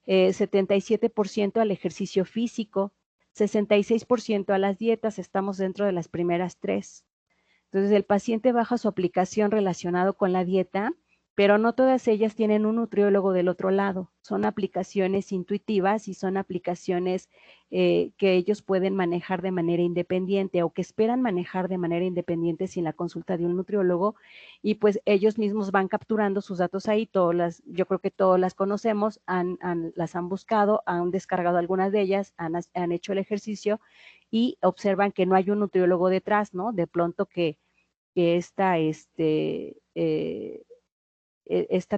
77% al ejercicio físico, 66% a las dietas, estamos dentro de las primeras 3. Entonces, el paciente baja su aplicación relacionado con la dieta pero no todas ellas tienen un nutriólogo del otro lado. Son aplicaciones intuitivas y son aplicaciones que ellos pueden manejar de manera independiente o que esperan manejar de manera independiente sin la consulta de un nutriólogo, y pues ellos mismos van capturando sus datos ahí. Yo creo que todas las conocemos, las han buscado, han descargado algunas de ellas, han hecho el ejercicio y observan que no hay un nutriólogo detrás, ¿no? De pronto que esta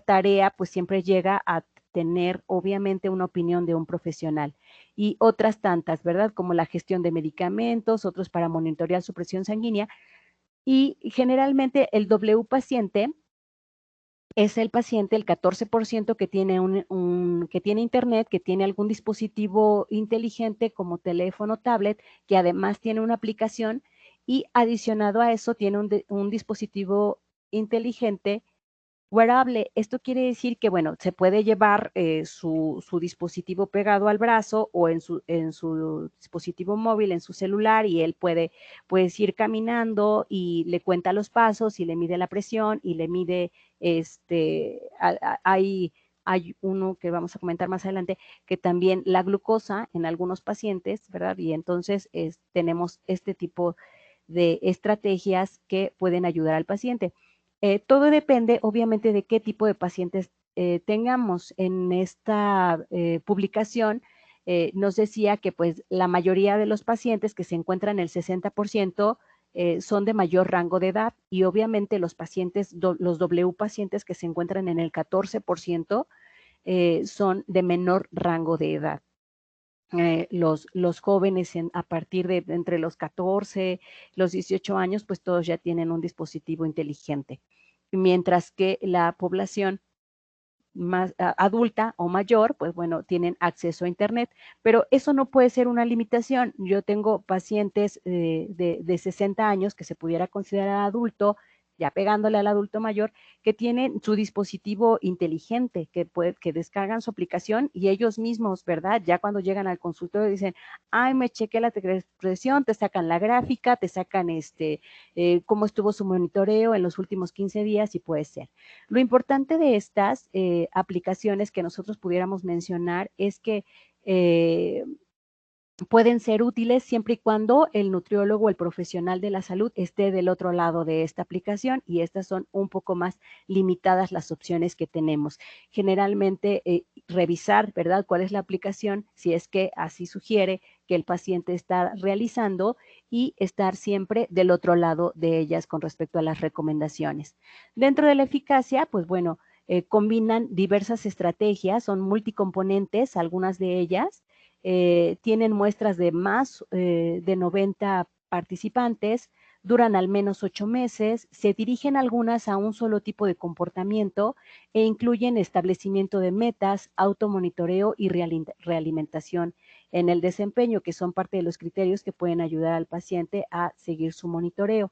tarea pues siempre llega a tener obviamente una opinión de un profesional, y otras tantas, ¿verdad? Como la gestión de medicamentos, otros para monitorear su presión sanguínea, y generalmente el W paciente es el paciente, el 14% que tiene que tiene internet, que tiene algún dispositivo inteligente como teléfono, tablet, que además tiene una aplicación, y adicionado a eso tiene un dispositivo inteligente wearable. Esto quiere decir que, bueno, se puede llevar su dispositivo pegado al brazo o en su dispositivo móvil, en su celular, y él puede ir caminando y le cuenta los pasos y le mide la presión y le mide, hay uno que vamos a comentar más adelante, que también la glucosa en algunos pacientes, ¿verdad? Y entonces tenemos este tipo de estrategias que pueden ayudar al paciente. Todo depende, obviamente, de qué tipo de pacientes tengamos. En esta publicación nos decía que pues la mayoría de los pacientes, que se encuentran en el 60%, son de mayor rango de edad, y obviamente los pacientes, los W pacientes que se encuentran en el 14%, son de menor rango de edad. Los jóvenes a partir de entre los 14, los 18 años, pues todos ya tienen un dispositivo inteligente, mientras que la población más adulta o mayor, pues bueno, tienen acceso a internet, pero eso no puede ser una limitación. Yo tengo pacientes de 60 años que se pudiera considerar adulto, ya pegándole al adulto mayor, que tienen su dispositivo inteligente, que descargan su aplicación y ellos mismos, ¿verdad? Ya cuando llegan al consultorio dicen, ay, me chequé la presión, te sacan la gráfica, te sacan cómo estuvo su monitoreo en los últimos 15 días, y puede ser. Lo importante de estas aplicaciones que nosotros pudiéramos mencionar es que pueden ser útiles siempre y cuando el nutriólogo o el profesional de la salud esté del otro lado de esta aplicación, y estas son un poco más limitadas las opciones que tenemos. Generalmente revisar, ¿verdad?, cuál es la aplicación, si es que así sugiere que el paciente está realizando, y estar siempre del otro lado de ellas con respecto a las recomendaciones. Dentro de la eficacia, pues bueno, combinan diversas estrategias, son multicomponentes, algunas de ellas. Tienen muestras de más de 90 participantes, duran al menos 8 meses, se dirigen algunas a un solo tipo de comportamiento e incluyen establecimiento de metas, automonitoreo y realimentación en el desempeño, que son parte de los criterios que pueden ayudar al paciente a seguir su monitoreo.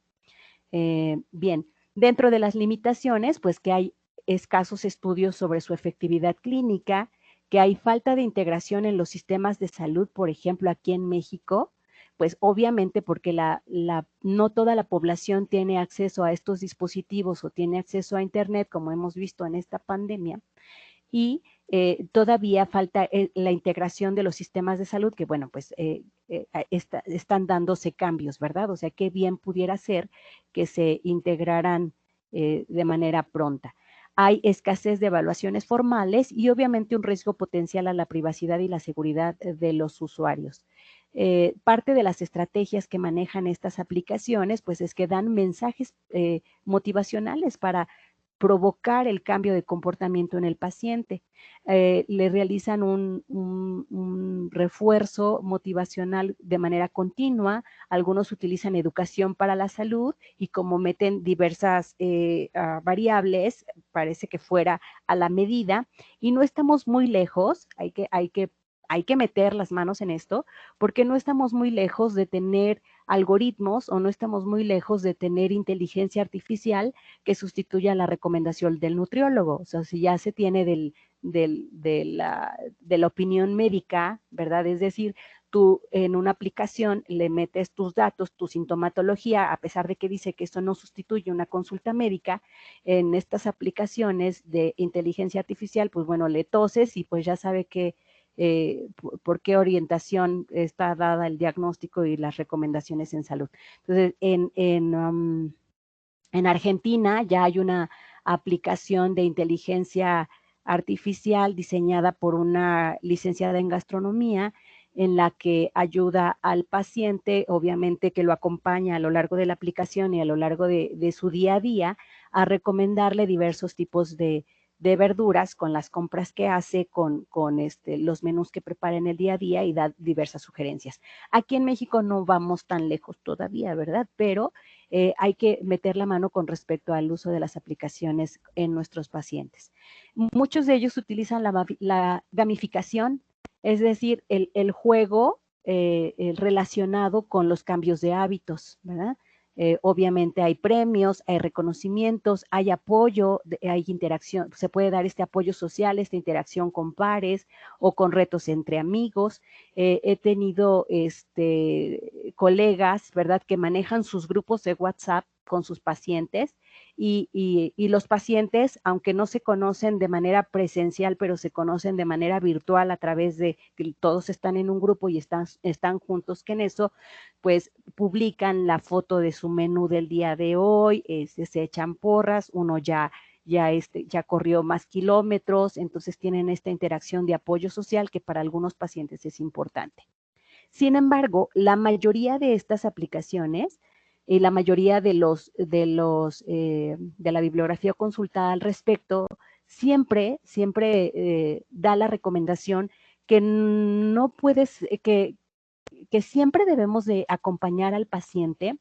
Bien, dentro de las limitaciones, pues que hay escasos estudios sobre su efectividad clínica, que hay falta de integración en los sistemas de salud, por ejemplo, aquí en México, pues obviamente porque no toda la población tiene acceso a estos dispositivos o tiene acceso a Internet, como hemos visto en esta pandemia, y todavía falta la integración de los sistemas de salud, que bueno, pues están dándose cambios, ¿verdad? O sea, qué bien pudiera ser que se integraran de manera pronta. Hay escasez de evaluaciones formales y obviamente un riesgo potencial a la privacidad y la seguridad de los usuarios. Parte de las estrategias que manejan estas aplicaciones, pues es que dan mensajes motivacionales para provocar el cambio de comportamiento en el paciente. Le realizan un refuerzo motivacional de manera continua. Algunos utilizan educación para la salud, y como meten diversas variables, parece que fuera a la medida, y no estamos muy lejos, hay que meter las manos en esto, porque no estamos muy lejos de tener algoritmos, o no estamos muy lejos de tener inteligencia artificial que sustituya la recomendación del nutriólogo. O sea, si ya se tiene de la opinión médica, ¿verdad? Es decir, tú en una aplicación le metes tus datos, tu sintomatología, a pesar de que dice que eso no sustituye una consulta médica, en estas aplicaciones de inteligencia artificial, pues bueno, le toses y pues ya sabe que por qué orientación está dada el diagnóstico y las recomendaciones en salud. Entonces, en Argentina ya hay una aplicación de inteligencia artificial diseñada por una licenciada en gastronomía en la que ayuda al paciente, obviamente que lo acompaña a lo largo de la aplicación y a lo largo de su día a día, a recomendarle diversos tipos de verduras con las compras que hace, con los menús que prepara en el día a día y da diversas sugerencias. Aquí en México no vamos tan lejos todavía, ¿verdad? Pero hay que meter la mano con respecto al uso de las aplicaciones en nuestros pacientes. Muchos de ellos utilizan la gamificación, es decir, el juego relacionado con los cambios de hábitos, ¿verdad? Obviamente hay premios, hay reconocimientos, hay apoyo, hay interacción, se puede dar este apoyo social, esta interacción con pares o con retos entre amigos. He tenido colegas, ¿verdad?, que manejan sus grupos de WhatsApp con sus pacientes y los pacientes, aunque no se conocen de manera presencial, pero se conocen de manera virtual a través de que todos están en un grupo y están juntos, que en eso, pues publican la foto de su menú del día de hoy, se echan porras, uno ya corrió más kilómetros, entonces tienen esta interacción de apoyo social que para algunos pacientes es importante. Sin embargo, la mayoría de estas aplicaciones y la mayoría de la bibliografía consultada al respecto siempre da la recomendación que no puedes, que siempre debemos de acompañar al paciente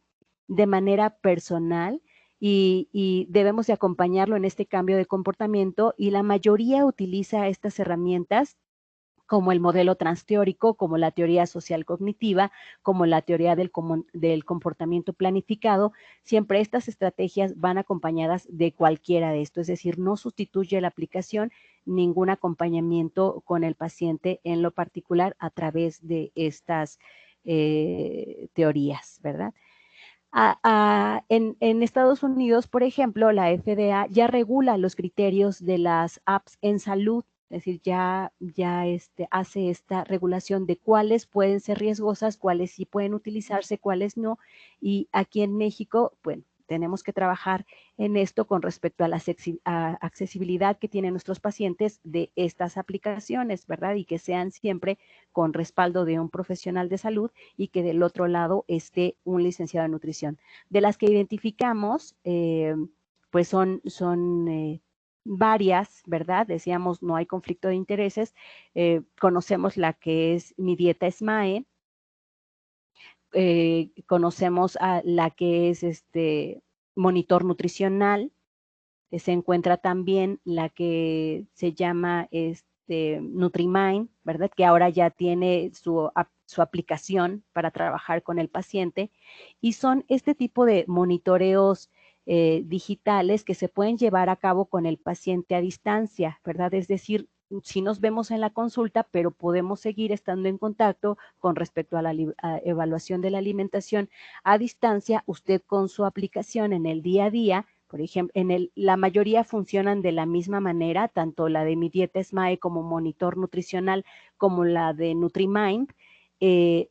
de manera personal y debemos de acompañarlo en este cambio de comportamiento, y la mayoría utiliza estas herramientas como el modelo transteórico, como la teoría social cognitiva, como la teoría del comportamiento planificado. Siempre estas estrategias van acompañadas de cualquiera de esto, es decir, no sustituye la aplicación ningún acompañamiento con el paciente en lo particular a través de estas teorías, ¿verdad? En Estados Unidos, por ejemplo, la FDA ya regula los criterios de las apps en salud, es decir, ya hace esta regulación de cuáles pueden ser riesgosas, cuáles sí pueden utilizarse, cuáles no. Y aquí en México, bueno, tenemos que trabajar en esto con respecto a la accesibilidad que tienen nuestros pacientes de estas aplicaciones, ¿verdad? Y que sean siempre con respaldo de un profesional de salud y que del otro lado esté un licenciado en nutrición. De las que identificamos, pues son varias, ¿verdad? Decíamos, no hay conflicto de intereses. Conocemos la que es Mi Dieta SMAE. Conocemos a la que es monitor nutricional. Se encuentra también la que se llama NutriMind, ¿verdad? Que ahora ya tiene su aplicación para trabajar con el paciente, y son este tipo de monitoreos digitales que se pueden llevar a cabo con el paciente a distancia, ¿verdad? Es decir, sí nos vemos en la consulta, pero podemos seguir estando en contacto con respecto a la evaluación de la alimentación a distancia, usted con su aplicación en el día a día. Por ejemplo, la mayoría funcionan de la misma manera, tanto la de Mi Dieta SMAE como monitor nutricional, como la de NutriMind,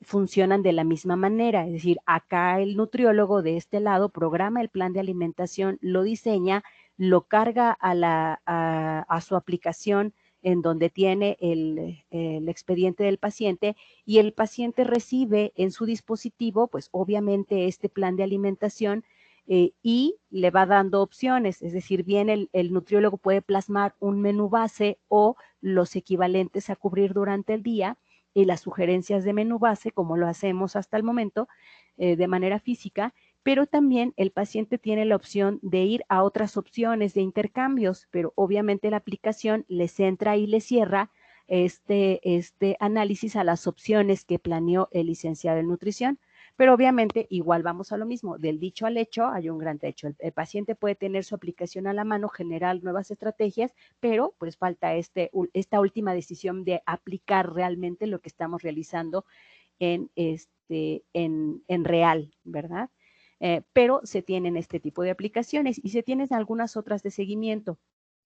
funcionan de la misma manera. Es decir, acá el nutriólogo de este lado programa el plan de alimentación, lo diseña, lo carga a su aplicación en donde tiene el expediente del paciente, y el paciente recibe en su dispositivo, pues obviamente este plan de alimentación, y le va dando opciones, es decir, bien el nutriólogo puede plasmar un menú base o los equivalentes a cubrir durante el día, y las sugerencias de menú base, como lo hacemos hasta el momento, de manera física, pero también el paciente tiene la opción de ir a otras opciones de intercambios, pero obviamente la aplicación le centra y le cierra este análisis a las opciones que planeó el licenciado en nutrición. Pero obviamente igual vamos a lo mismo, del dicho al hecho hay un gran trecho. El paciente puede tener su aplicación a la mano, generar nuevas estrategias, pero pues falta esta última decisión de aplicar realmente lo que estamos realizando en real, ¿verdad? Pero se tienen este tipo de aplicaciones y se tienen algunas otras de seguimiento.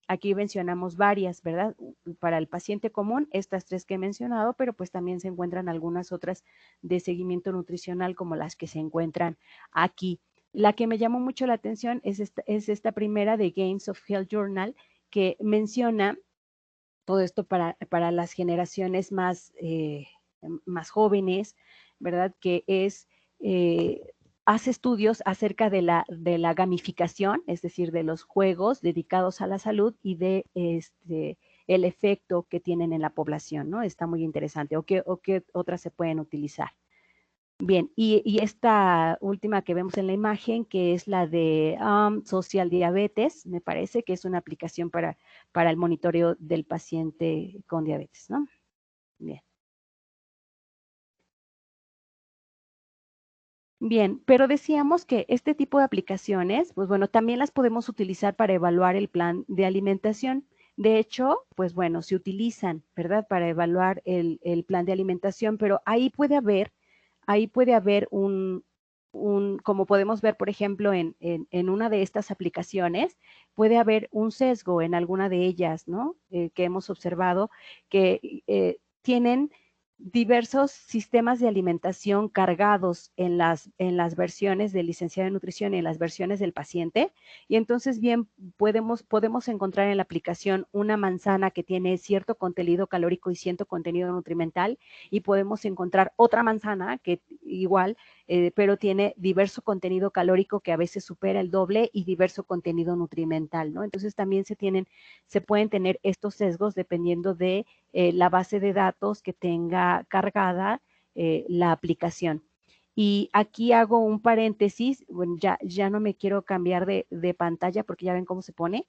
Aquí mencionamos varias, ¿verdad? Para el paciente común, estas 3 que he mencionado, pero pues también se encuentran algunas otras de seguimiento nutricional como las que se encuentran aquí. La que me llamó mucho la atención es esta primera de Games of Health Journal, que menciona todo esto para las generaciones más jóvenes, ¿verdad? Que hace estudios acerca de la gamificación, es decir, de los juegos dedicados a la salud y de el efecto que tienen en la población, ¿no? Está muy interesante. ¿O qué otras se pueden utilizar? Bien, y esta última que vemos en la imagen, que es la de Social Diabetes, me parece que es una aplicación para el monitoreo del paciente con diabetes, ¿no? Bien. Bien, pero decíamos que este tipo de aplicaciones, pues bueno, también las podemos utilizar para evaluar el plan de alimentación. De hecho, pues bueno, se utilizan, ¿verdad? Para evaluar el plan de alimentación, pero ahí puede haber como podemos ver, por ejemplo, en una de estas aplicaciones, puede haber un sesgo en alguna de ellas, ¿no? Que hemos observado que tienen diversos sistemas de alimentación cargados en las versiones del licenciado en nutrición y en las versiones del paciente. Y entonces bien podemos encontrar en la aplicación una manzana que tiene cierto contenido calórico y cierto contenido nutrimental, y podemos encontrar otra manzana que igual, pero tiene diverso contenido calórico que a veces supera el doble y diverso contenido nutrimental, ¿no? Entonces también se pueden tener estos sesgos dependiendo de la base de datos que tenga cargada la aplicación. Y aquí hago un paréntesis, bueno, ya no me quiero cambiar de pantalla porque ya ven cómo se pone,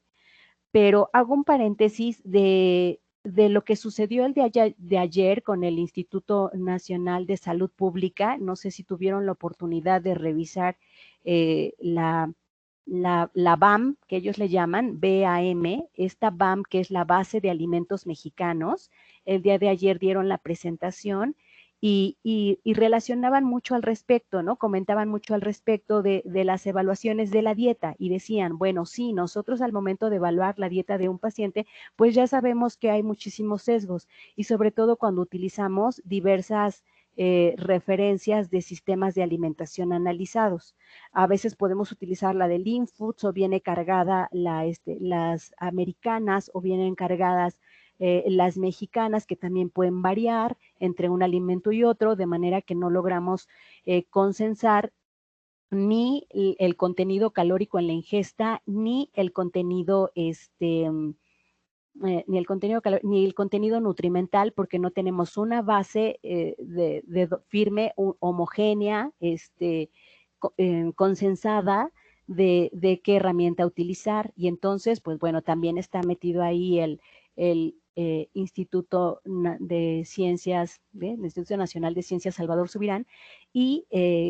pero hago un paréntesis de lo que sucedió el de ayer con el Instituto Nacional de Salud Pública. No sé si tuvieron la oportunidad de revisar la BAM, que ellos le llaman BAM, esta BAM que es la base de alimentos mexicanos. El día de ayer dieron la presentación y relacionaban mucho al respecto, ¿no? Comentaban mucho al respecto de las evaluaciones de la dieta y decían, bueno, sí, nosotros al momento de evaluar la dieta de un paciente, pues ya sabemos que hay muchísimos sesgos y sobre todo cuando utilizamos diversas referencias de sistemas de alimentación analizados. A veces podemos utilizar la de Lean Foods o viene cargada las americanas o vienen cargadas las mexicanas, que también pueden variar entre un alimento y otro, de manera que no logramos consensar ni el contenido calórico en la ingesta, ni el contenido ni el contenido nutrimental, porque no tenemos una base firme, homogénea, consensada de qué herramienta utilizar. Y entonces, pues bueno, también está metido ahí el Instituto de Ciencias, el Instituto Nacional de Ciencias Salvador Subirán, y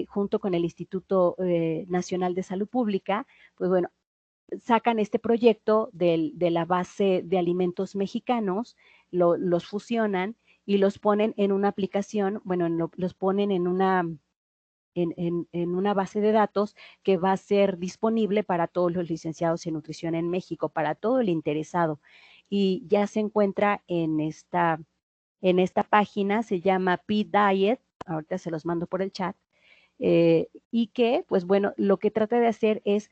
junto con el Instituto Nacional de Salud Pública, pues bueno, sacan este proyecto de la base de alimentos mexicanos, los fusionan y los ponen en una aplicación, bueno, los ponen en una base de datos que va a ser disponible para todos los licenciados en nutrición en México, para todo el interesado. Y ya se encuentra en esta página, se llama P-Diet, ahorita se los mando por el chat, y que, pues bueno, lo que trata de hacer es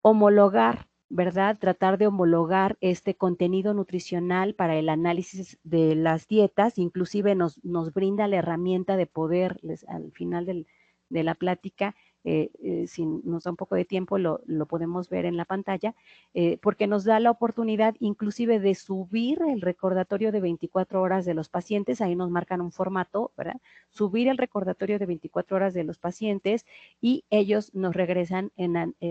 homologar, ¿verdad? Tratar de homologar este contenido nutricional para el análisis de las dietas, inclusive nos brinda la herramienta de poder, al final de la plática, si nos da un poco de tiempo, lo podemos ver en la pantalla, porque nos da la oportunidad inclusive de subir el recordatorio de 24 horas de los pacientes, ahí nos marcan un formato, ¿verdad? Subir el recordatorio de 24 horas de los pacientes y ellos nos regresan,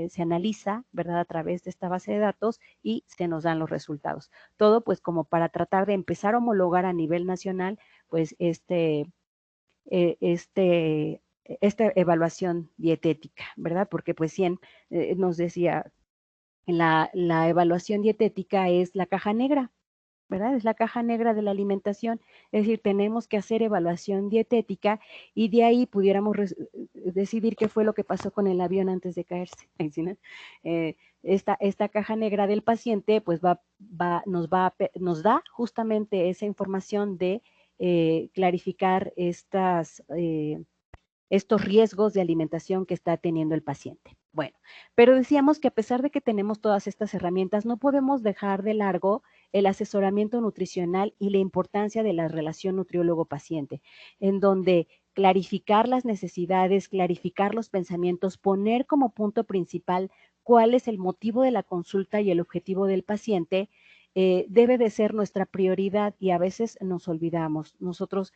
se analiza, ¿verdad? A través de esta base de datos y se nos dan los resultados. Todo pues como para tratar de empezar a homologar a nivel nacional, pues esta evaluación dietética, ¿verdad? Porque pues nos decía, la evaluación dietética es la caja negra, ¿verdad? Es la caja negra de la alimentación, es decir, tenemos que hacer evaluación dietética y de ahí pudiéramos decidir qué fue lo que pasó con el avión antes de caerse. ¿Sí, no? Esta caja negra del paciente pues nos da justamente esa información de clarificar estos riesgos de alimentación que está teniendo el paciente. Bueno, pero decíamos que a pesar de que tenemos todas estas herramientas, no podemos dejar de largo el asesoramiento nutricional y la importancia de la relación nutriólogo-paciente, en donde clarificar las necesidades, clarificar los pensamientos, poner como punto principal cuál es el motivo de la consulta y el objetivo del paciente, debe de ser nuestra prioridad y a veces nos olvidamos. Nosotros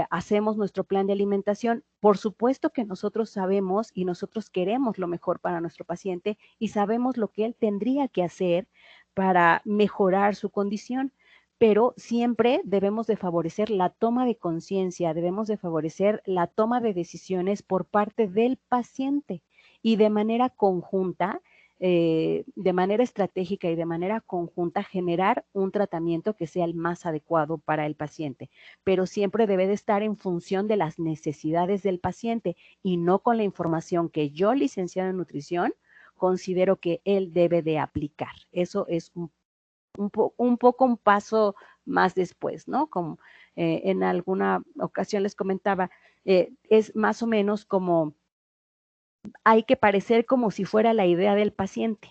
hacemos nuestro plan de alimentación. Por supuesto que nosotros sabemos y nosotros queremos lo mejor para nuestro paciente y sabemos lo que él tendría que hacer para mejorar su condición, pero siempre debemos de favorecer la toma de conciencia, debemos de favorecer la toma de decisiones por parte del paciente y de manera conjunta, de manera estratégica y de manera conjunta generar un tratamiento que sea el más adecuado para el paciente, pero siempre debe de estar en función de las necesidades del paciente y no con la información que yo, licenciado en nutrición, considero que él debe de aplicar. Eso es un poco un paso más después, ¿no? Como en alguna ocasión les comentaba, es más o menos como hay que parecer como si fuera la idea del paciente.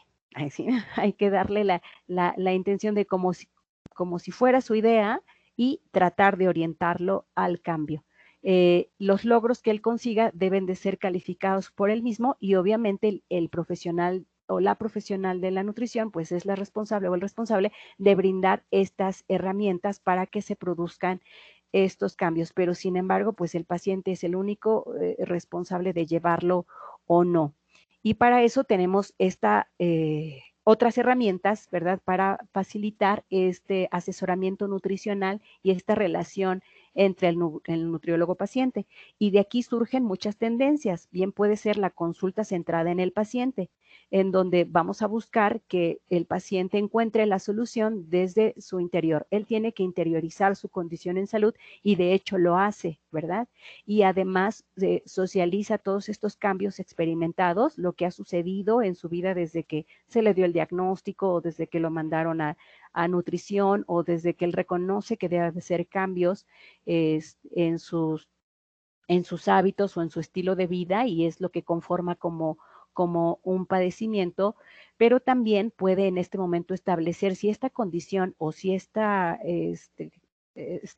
¿Sí? Hay que darle la intención de como si fuera su idea y tratar de orientarlo al cambio. Los logros que él consiga deben de ser calificados por él mismo y obviamente el profesional o la profesional de la nutrición, pues es la responsable o el responsable de brindar estas herramientas para que se produzcan estos cambios. Pero sin embargo, pues el paciente es el único responsable de llevarlo o no. Y para eso tenemos otras herramientas, ¿verdad? Para facilitar este asesoramiento nutricional y esta relación entre el nutriólogo paciente. Y de aquí surgen muchas tendencias. Bien puede ser la consulta centrada en el paciente, en donde vamos a buscar que el paciente encuentre la solución desde su interior. Él tiene que interiorizar su condición en salud y de hecho lo hace, ¿verdad? Y además socializa todos estos cambios experimentados, lo que ha sucedido en su vida desde que se le dio el diagnóstico o desde que lo mandaron a nutrición o desde que él reconoce que debe hacer cambios en sus hábitos o en su estilo de vida y es lo que conforma como un padecimiento, pero también puede en este momento establecer si esta condición o si esta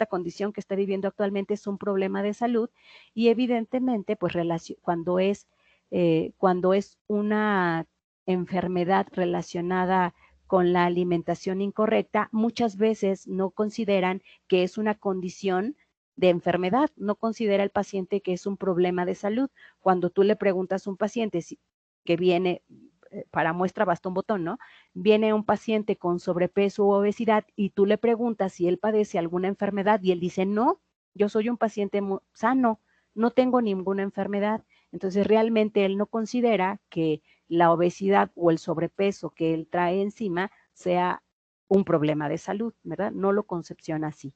condición que está viviendo actualmente es un problema de salud y evidentemente pues cuando es una enfermedad relacionada con la alimentación incorrecta, muchas veces no consideran que es una condición de enfermedad, no considera el paciente que es un problema de salud. Cuando tú le preguntas a un paciente que viene, para muestra bastón botón, ¿no? Viene un paciente con sobrepeso u obesidad y tú le preguntas si él padece alguna enfermedad y él dice, no, yo soy un paciente sano, no tengo ninguna enfermedad. Entonces realmente él no considera que la obesidad o el sobrepeso que él trae encima sea un problema de salud, ¿verdad? No lo concepciona así.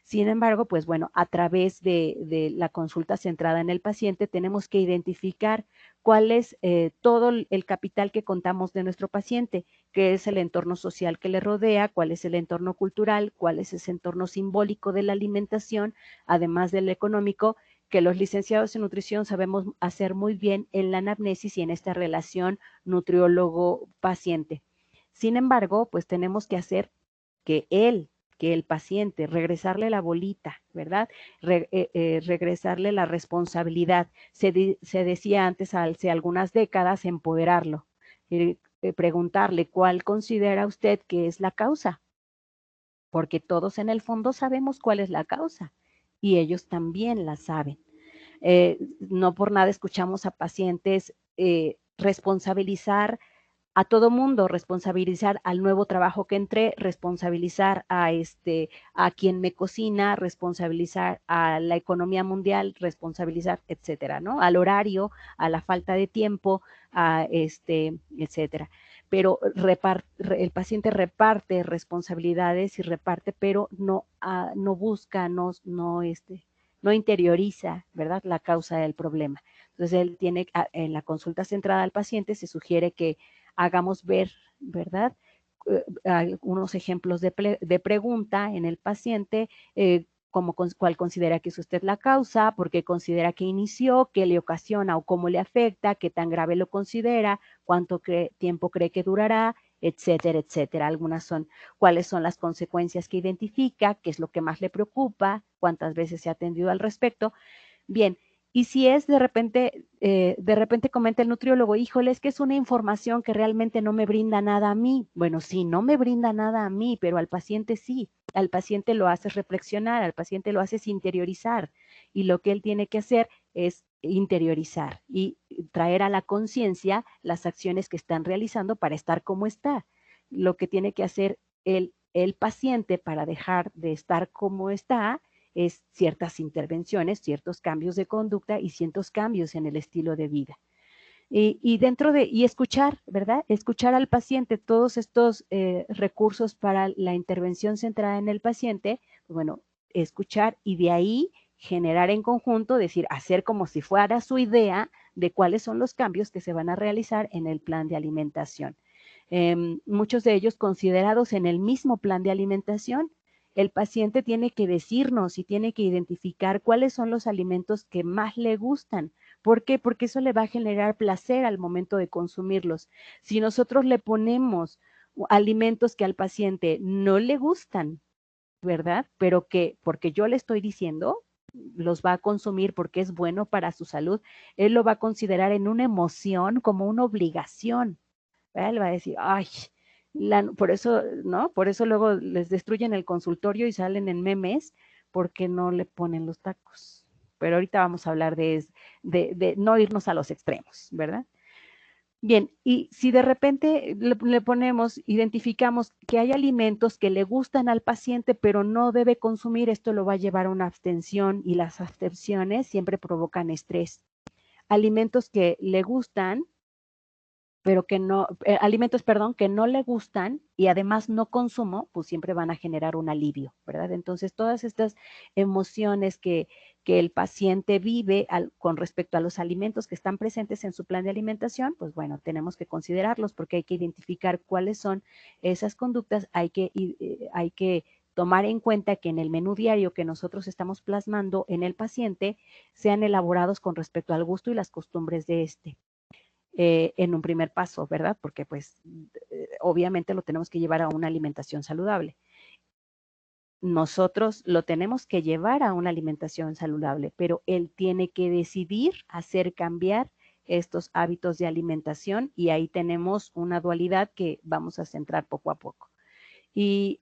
Sin embargo, pues bueno, a través de la consulta centrada en el paciente tenemos que identificar cuál es todo el capital que contamos de nuestro paciente, qué es el entorno social que le rodea, cuál es el entorno cultural, cuál es ese entorno simbólico de la alimentación, además del económico, que los licenciados en nutrición sabemos hacer muy bien en la anamnesis y en esta relación nutriólogo-paciente. Sin embargo, pues tenemos que hacer que el paciente, regresarle la bolita, ¿verdad? Regresarle la responsabilidad. Se decía antes, hace algunas décadas, empoderarlo. Preguntarle cuál considera usted que es la causa, porque todos en el fondo sabemos cuál es la causa y ellos también la saben. No por nada escuchamos a pacientes responsabilizar a todo mundo, responsabilizar al nuevo trabajo que entré, responsabilizar a quien me cocina, responsabilizar a la economía mundial, responsabilizar, etcétera, ¿no? Al horario, a la falta de tiempo, etcétera. pero el paciente reparte responsabilidades y reparte, pero no busca, no interioriza, ¿verdad?, la causa del problema. Entonces, él tiene, en la consulta centrada al paciente, se sugiere que hagamos ver, ¿verdad?, algunos ejemplos de pregunta en el paciente, cuál considera que es usted la causa, por qué considera que inició, qué le ocasiona o cómo le afecta, qué tan grave lo considera, cuánto tiempo cree que durará, etcétera, etcétera. Algunas son cuáles son las consecuencias que identifica, qué es lo que más le preocupa, cuántas veces se ha atendido al respecto. Bien, y si es de repente comenta el nutriólogo, híjole, es que es una información que realmente no me brinda nada a mí. Bueno, sí, no me brinda nada a mí, pero al paciente sí. Al paciente lo haces reflexionar, al paciente lo haces interiorizar. Y lo que él tiene que hacer es interiorizar y traer a la conciencia las acciones que están realizando para estar como está. Lo que tiene que hacer el paciente para dejar de estar como está es ciertas intervenciones, ciertos cambios de conducta y ciertos cambios en el estilo de vida. Y escuchar, ¿verdad? Escuchar al paciente, todos estos recursos para la intervención centrada en el paciente, bueno, escuchar y de ahí generar en conjunto, decir, hacer como si fuera su idea de cuáles son los cambios que se van a realizar en el plan de alimentación. Muchos de ellos considerados en el mismo plan de alimentación. El paciente tiene que decirnos y tiene que identificar cuáles son los alimentos que más le gustan. ¿Por qué? Porque eso le va a generar placer al momento de consumirlos. Si nosotros le ponemos alimentos que al paciente no le gustan, ¿verdad? Pero que porque yo le estoy diciendo, los va a consumir porque es bueno para su salud, él lo va a considerar en una emoción como una obligación. ¿Verdad? Él va a decir, ay, por eso, ¿no? Por eso luego les destruyen el consultorio y salen en memes porque no le ponen los tacos. Pero ahorita vamos a hablar de no irnos a los extremos, ¿verdad? Bien, y si de repente identificamos que hay alimentos que le gustan al paciente, pero no debe consumir, esto lo va a llevar a una abstención y las abstenciones siempre provocan estrés. Alimentos que le gustan, pero que no, alimentos, perdón, que no le gustan y además no consumo, pues siempre van a generar un alivio, ¿verdad? Entonces, todas estas emociones que el paciente vive con respecto a los alimentos que están presentes en su plan de alimentación, pues bueno, tenemos que considerarlos porque hay que identificar cuáles son esas conductas, hay que tomar en cuenta que en el menú diario que nosotros estamos plasmando en el paciente sean elaborados con respecto al gusto y las costumbres de este. En un primer paso, ¿verdad? Porque pues obviamente lo tenemos que llevar a una alimentación saludable. Nosotros lo tenemos que llevar a una alimentación saludable, pero él tiene que decidir hacer cambiar estos hábitos de alimentación y ahí tenemos una dualidad que vamos a centrar poco a poco. Y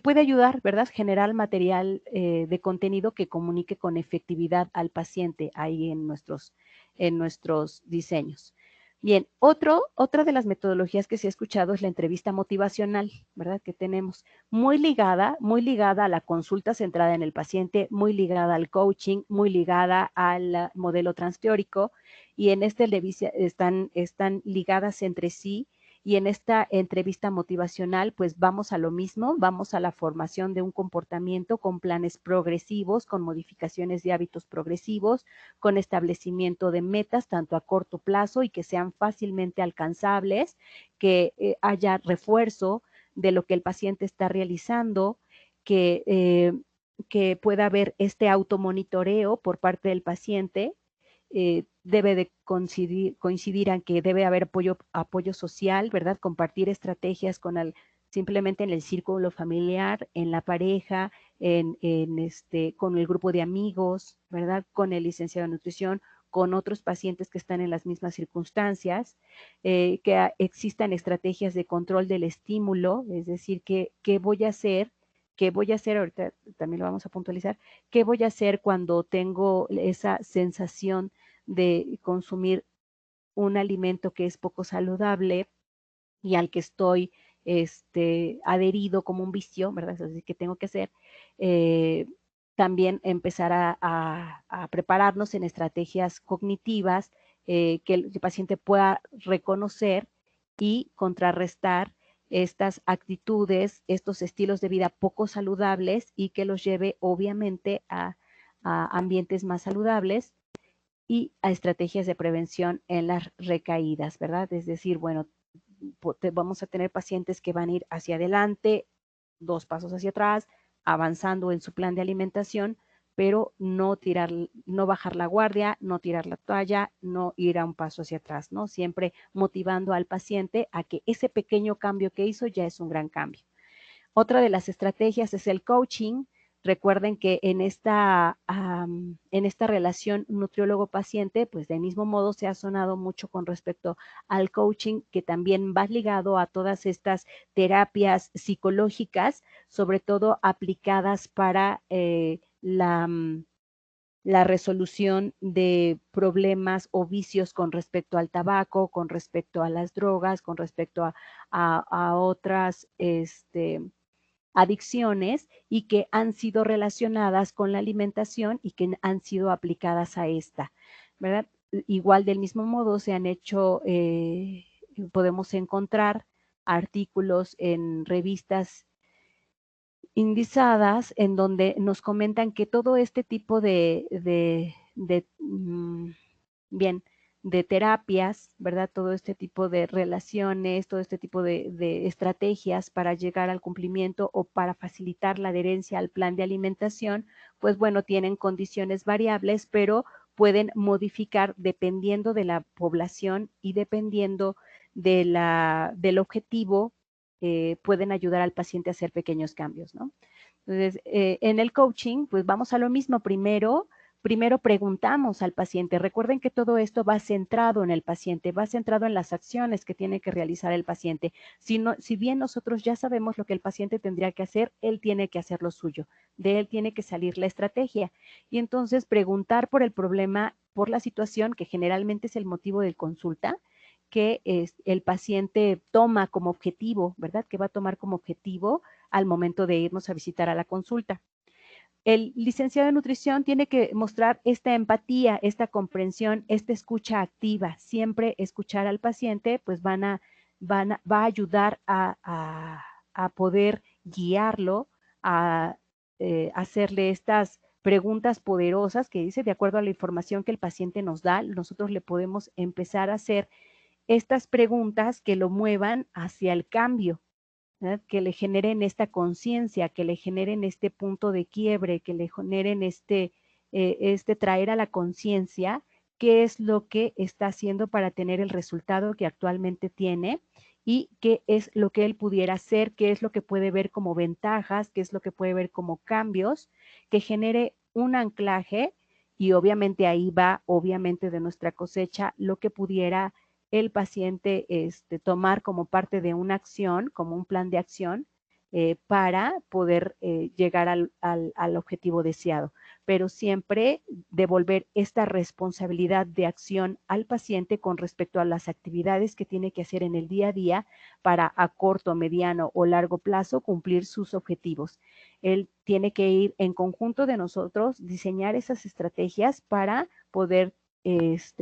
puede ayudar, ¿verdad? Generar material de contenido que comunique con efectividad al paciente ahí en nuestros diseños. Bien, otra de las metodologías que se ha escuchado es la entrevista motivacional, ¿verdad? Que tenemos muy ligada a la consulta centrada en el paciente, muy ligada al coaching, muy ligada al modelo transteórico y en están ligadas entre sí. Y en esta entrevista motivacional, pues vamos a lo mismo, vamos a la formación de un comportamiento con planes progresivos, con modificaciones de hábitos progresivos, con establecimiento de metas tanto a corto plazo y que sean fácilmente alcanzables, que haya refuerzo de lo que el paciente está realizando, que pueda haber este automonitoreo por parte del paciente. Debe de coincidir en que debe haber apoyo social, ¿verdad? Compartir estrategias simplemente en el círculo familiar, en la pareja, con el grupo de amigos, ¿verdad? Con el licenciado en nutrición, con otros pacientes que están en las mismas circunstancias, que existan estrategias de control del estímulo, es decir, ¿qué voy a hacer? ¿Qué voy a hacer? Ahorita también lo vamos a puntualizar. ¿Qué voy a hacer cuando tengo esa sensación de consumir un alimento que es poco saludable y al que estoy adherido como un vicio, ¿verdad? Así que tengo que hacer. También empezar a prepararnos en estrategias cognitivas que el paciente pueda reconocer y contrarrestar estas actitudes, estos estilos de vida poco saludables y que los lleve obviamente a ambientes más saludables y a estrategias de prevención en las recaídas, ¿verdad? Es decir, bueno, vamos a tener pacientes que van a ir hacia adelante, 2 pasos hacia atrás, avanzando en su plan de alimentación, pero no bajar la guardia, no tirar la toalla, no ir a un paso hacia atrás, ¿no? Siempre motivando al paciente a que ese pequeño cambio que hizo ya es un gran cambio. Otra de las estrategias es el coaching. Recuerden que en esta relación nutriólogo-paciente, pues del mismo modo se ha sonado mucho con respecto al coaching, que también va ligado a todas estas terapias psicológicas, sobre todo aplicadas para la resolución de problemas o vicios con respecto al tabaco, con respecto a las drogas, con respecto a otras adicciones y que han sido relacionadas con la alimentación y que han sido aplicadas a esta, ¿verdad? Igual del mismo modo se han hecho, podemos encontrar artículos en revistas indizadas en donde nos comentan que todo este tipo de terapias, ¿verdad? Todo este tipo de relaciones, todo este tipo de estrategias para llegar al cumplimiento o para facilitar la adherencia al plan de alimentación, pues bueno, tienen condiciones variables, pero pueden modificar dependiendo de la población y dependiendo del objetivo, pueden ayudar al paciente a hacer pequeños cambios, ¿no? Entonces, en el coaching, pues vamos a lo mismo. Primero preguntamos al paciente. Recuerden que todo esto va centrado en el paciente, va centrado en las acciones que tiene que realizar el paciente. Si bien nosotros ya sabemos lo que el paciente tendría que hacer, él tiene que hacer lo suyo. De él tiene que salir la estrategia. Y entonces preguntar por el problema, por la situación, que generalmente es el motivo de consulta, que el paciente toma como objetivo, ¿verdad? Que va a tomar como objetivo al momento de irnos a visitar a la consulta. El licenciado en nutrición tiene que mostrar esta empatía, esta comprensión, esta escucha activa. Siempre escuchar al paciente, pues va a ayudar a poder guiarlo, a hacerle estas preguntas poderosas que dice, de acuerdo a la información que el paciente nos da, nosotros le podemos empezar a hacer estas preguntas que lo muevan hacia el cambio, ¿verdad? Que le generen esta conciencia, que le generen este punto de quiebre, que le generen traer a la conciencia qué es lo que está haciendo para tener el resultado que actualmente tiene y qué es lo que él pudiera hacer, qué es lo que puede ver como ventajas, qué es lo que puede ver como cambios, que genere un anclaje y obviamente ahí va, obviamente de nuestra cosecha, lo que pudiera el paciente tomar como parte de una acción, como un plan de acción, para poder llegar al objetivo deseado. Pero siempre devolver esta responsabilidad de acción al paciente con respecto a las actividades que tiene que hacer en el día a día para a corto, mediano o largo plazo cumplir sus objetivos. Él tiene que ir en conjunto de nosotros, diseñar esas estrategias para poder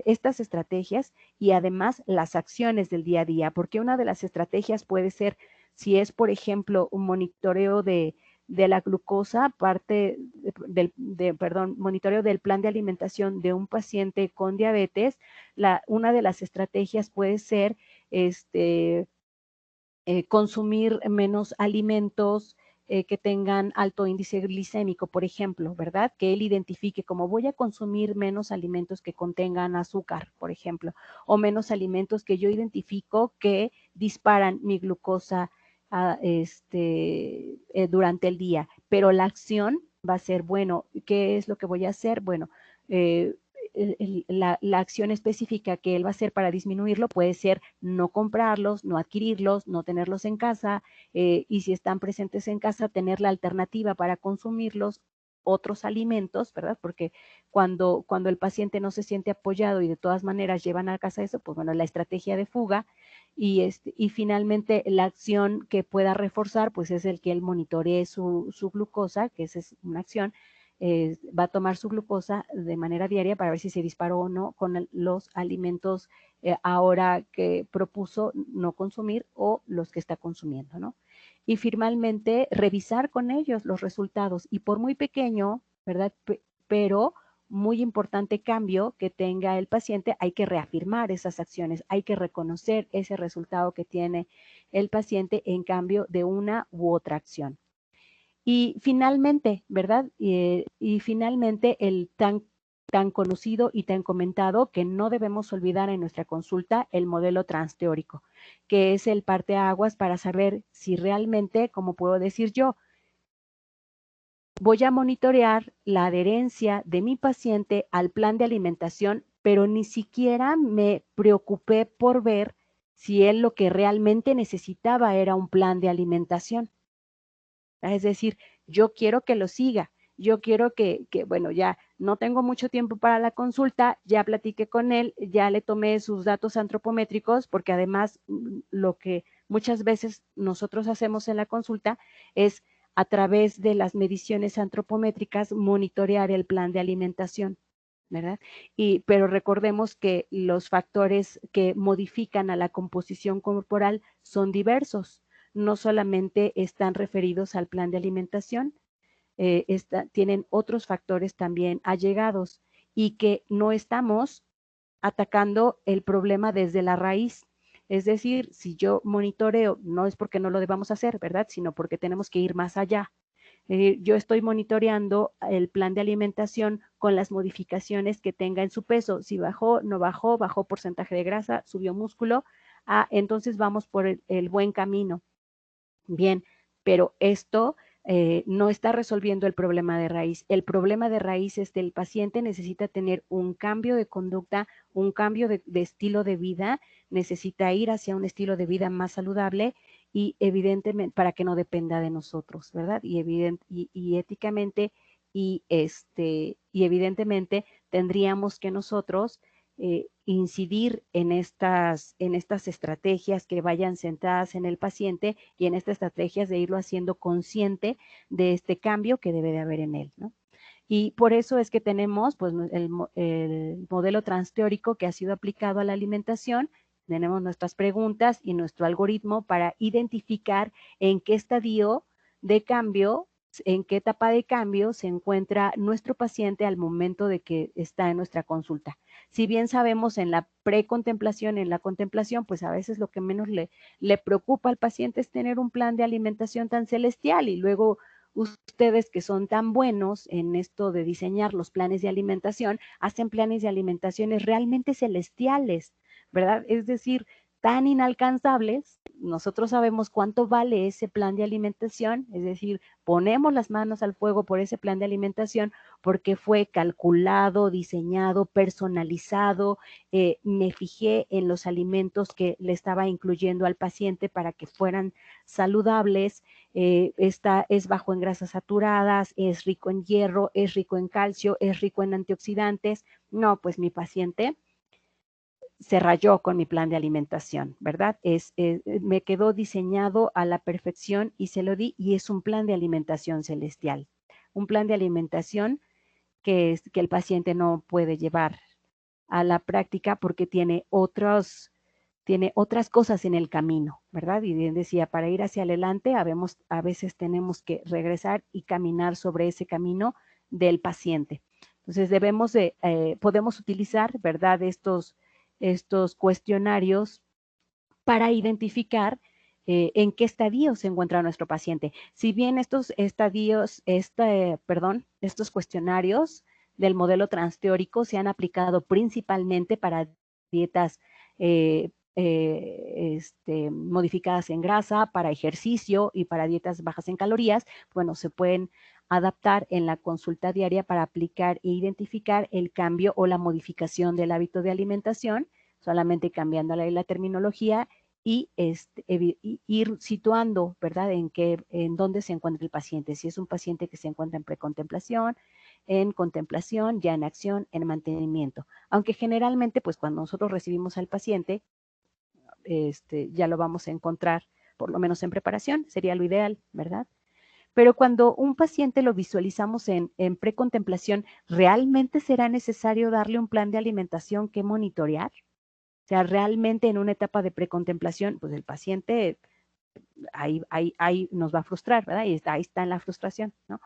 estas estrategias y además las acciones del día a día, porque una de las estrategias puede ser, si es, por ejemplo, un monitoreo de la glucosa, monitoreo del plan de alimentación de un paciente con diabetes, una de las estrategias puede ser consumir menos alimentos que tengan alto índice glicémico, por ejemplo, ¿verdad? Que él identifique como voy a consumir menos alimentos que contengan azúcar, por ejemplo, o menos alimentos que yo identifico que disparan mi glucosa durante el día. Pero la acción va a ser, bueno, ¿qué es lo que voy a hacer? Bueno, la acción específica que él va a hacer para disminuirlo puede ser no comprarlos, no adquirirlos, no tenerlos en casa, y si están presentes en casa, tener la alternativa para consumirlos, otros alimentos, ¿verdad? Porque cuando el paciente no se siente apoyado y de todas maneras llevan a casa eso, pues bueno, la estrategia de fuga y finalmente la acción que pueda reforzar, pues es el que él monitoree su glucosa, que esa es una acción, va a tomar su glucosa de manera diaria para ver si se disparó o no con los alimentos ahora que propuso no consumir o los que está consumiendo, ¿no? Y finalmente revisar con ellos los resultados y por muy pequeño, ¿verdad? Pero muy importante cambio que tenga el paciente, hay que reafirmar esas acciones, hay que reconocer ese resultado que tiene el paciente en cambio de una u otra acción. Y finalmente, ¿verdad? Y finalmente el tan conocido y tan comentado que no debemos olvidar en nuestra consulta, el modelo transteórico, que es el parteaguas para saber si realmente, como puedo decir yo, voy a monitorear la adherencia de mi paciente al plan de alimentación, pero ni siquiera me preocupé por ver si él lo que realmente necesitaba era un plan de alimentación. Es decir, yo quiero que lo siga, yo quiero bueno, ya no tengo mucho tiempo para la consulta, ya platiqué con él, ya le tomé sus datos antropométricos, porque además lo que muchas veces nosotros hacemos en la consulta es a través de las mediciones antropométricas monitorear el plan de alimentación, ¿verdad? Pero recordemos que los factores que modifican a la composición corporal son diversos. No solamente están referidos al plan de alimentación, tienen otros factores también allegados y que no estamos atacando el problema desde la raíz. Es decir, si yo monitoreo, no es porque no lo debamos hacer, ¿verdad? Sino porque tenemos que ir más allá. Yo estoy monitoreando el plan de alimentación con las modificaciones que tenga en su peso. Si bajó, no bajó, bajó porcentaje de grasa, subió músculo, entonces vamos por el buen camino. Bien, pero esto no está resolviendo el problema de raíz. El problema de raíz es que el paciente necesita tener un cambio de conducta, un cambio de estilo de vida, necesita ir hacia un estilo de vida más saludable y evidentemente para que no dependa de nosotros, ¿verdad? Y éticamente y evidentemente tendríamos que nosotros incidir en estas estrategias que vayan centradas en el paciente y en estas estrategias de irlo haciendo consciente de este cambio que debe de haber en él, ¿no? Y por eso es que tenemos pues, el modelo transteórico que ha sido aplicado a la alimentación. Tenemos nuestras preguntas y nuestro algoritmo para identificar en qué estadio de cambio, en qué etapa de cambio se encuentra nuestro paciente al momento de que está en nuestra consulta. Si bien sabemos en la precontemplación, en la contemplación, pues a veces lo que menos le preocupa al paciente es tener un plan de alimentación tan celestial y luego ustedes que son tan buenos en esto de diseñar los planes de alimentación, hacen planes de alimentaciones realmente celestiales, ¿verdad? Es decir, tan inalcanzables. Nosotros sabemos cuánto vale ese plan de alimentación, es decir, ponemos las manos al fuego por ese plan de alimentación porque fue calculado, diseñado, personalizado. Me fijé en los alimentos que le estaba incluyendo al paciente para que fueran saludables. Es bajo en grasas saturadas, es rico en hierro, es rico en calcio, es rico en antioxidantes. No, pues mi paciente se rayó con mi plan de alimentación, ¿verdad? Me quedó diseñado a la perfección y se lo di y es un plan de alimentación celestial. Un plan de alimentación que el paciente no puede llevar a la práctica porque tiene otras cosas en el camino, ¿verdad? Y bien decía, para ir hacia adelante, a veces tenemos que regresar y caminar sobre ese camino del paciente. Entonces podemos utilizar, ¿verdad? Estos cuestionarios para identificar en qué estadio se encuentra nuestro paciente. Si bien estos cuestionarios del modelo transteórico se han aplicado principalmente para dietas modificadas en grasa, para ejercicio y para dietas bajas en calorías, bueno, se pueden adaptar en la consulta diaria para aplicar e identificar el cambio o la modificación del hábito de alimentación, solamente cambiando la terminología y ir situando, ¿verdad?, en dónde se encuentra el paciente. Si es un paciente que se encuentra en precontemplación, en contemplación, ya en acción, en mantenimiento. Aunque generalmente, pues cuando nosotros recibimos al paciente, ya lo vamos a encontrar, por lo menos en preparación, sería lo ideal, ¿verdad? Pero cuando un paciente lo visualizamos en precontemplación, ¿realmente será necesario darle un plan de alimentación que monitorear? O sea, realmente en una etapa de precontemplación, pues el paciente ahí nos va a frustrar, ¿verdad? Y ahí está en la frustración, ¿no?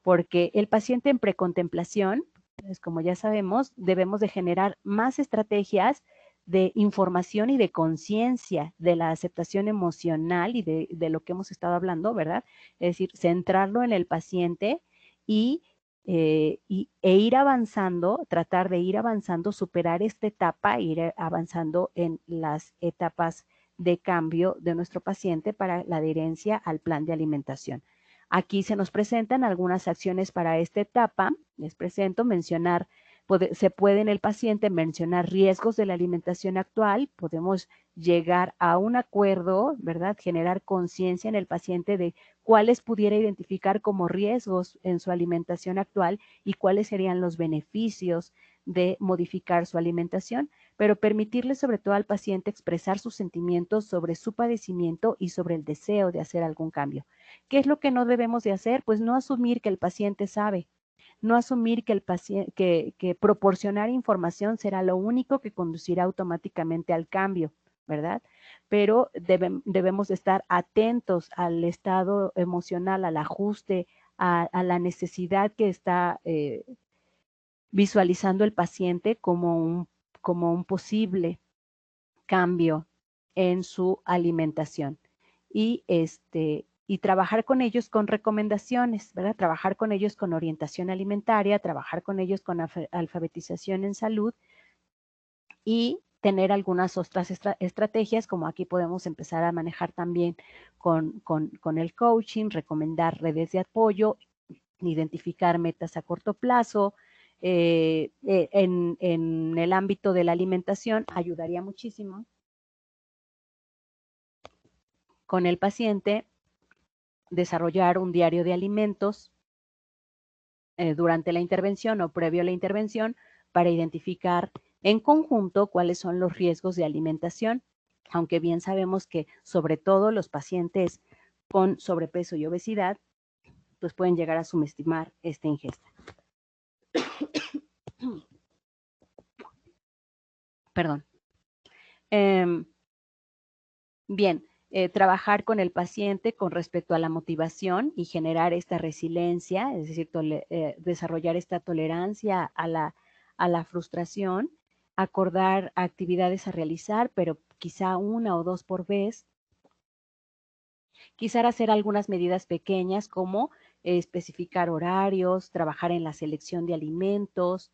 Porque el paciente en precontemplación, pues como ya sabemos, debemos de generar más estrategias de información y de conciencia de la aceptación emocional y de lo que hemos estado hablando, ¿verdad? Es decir, centrarlo en el paciente e ir avanzando, tratar de ir avanzando, superar esta etapa, ir avanzando en las etapas de cambio de nuestro paciente para la adherencia al plan de alimentación. Aquí se nos presentan algunas acciones para esta etapa. Les presento mencionar, se puede en el paciente mencionar riesgos de la alimentación actual. Podemos llegar a un acuerdo, ¿verdad? Generar conciencia en el paciente de cuáles pudiera identificar como riesgos en su alimentación actual y cuáles serían los beneficios de modificar su alimentación, pero permitirle sobre todo al paciente expresar sus sentimientos sobre su padecimiento y sobre el deseo de hacer algún cambio. ¿Qué es lo que no debemos de hacer? Pues no asumir que el paciente sabe, no asumir que el paciente, que proporcionar información será lo único que conducirá automáticamente al cambio, ¿verdad? Pero debemos estar atentos al estado emocional, al ajuste, a la necesidad que está visualizando el paciente como un posible cambio en su alimentación. Y trabajar con ellos con recomendaciones, ¿verdad? Trabajar con ellos con orientación alimentaria, trabajar con ellos con alfabetización en salud y tener algunas otras estrategias, como aquí podemos empezar a manejar también con el coaching, recomendar redes de apoyo, identificar metas a corto plazo. En el ámbito de la alimentación ayudaría muchísimo con el paciente desarrollar un diario de alimentos durante la intervención o previo a la intervención para identificar en conjunto cuáles son los riesgos de alimentación, aunque bien sabemos que sobre todo los pacientes con sobrepeso y obesidad pues pueden llegar a subestimar esta ingesta. Perdón. Bien, trabajar con el paciente con respecto a la motivación y generar esta resiliencia, es decir, desarrollar esta tolerancia a la frustración, acordar actividades a realizar, pero quizá una o dos por vez. Quizá hacer algunas medidas pequeñas como especificar horarios, trabajar en la selección de alimentos,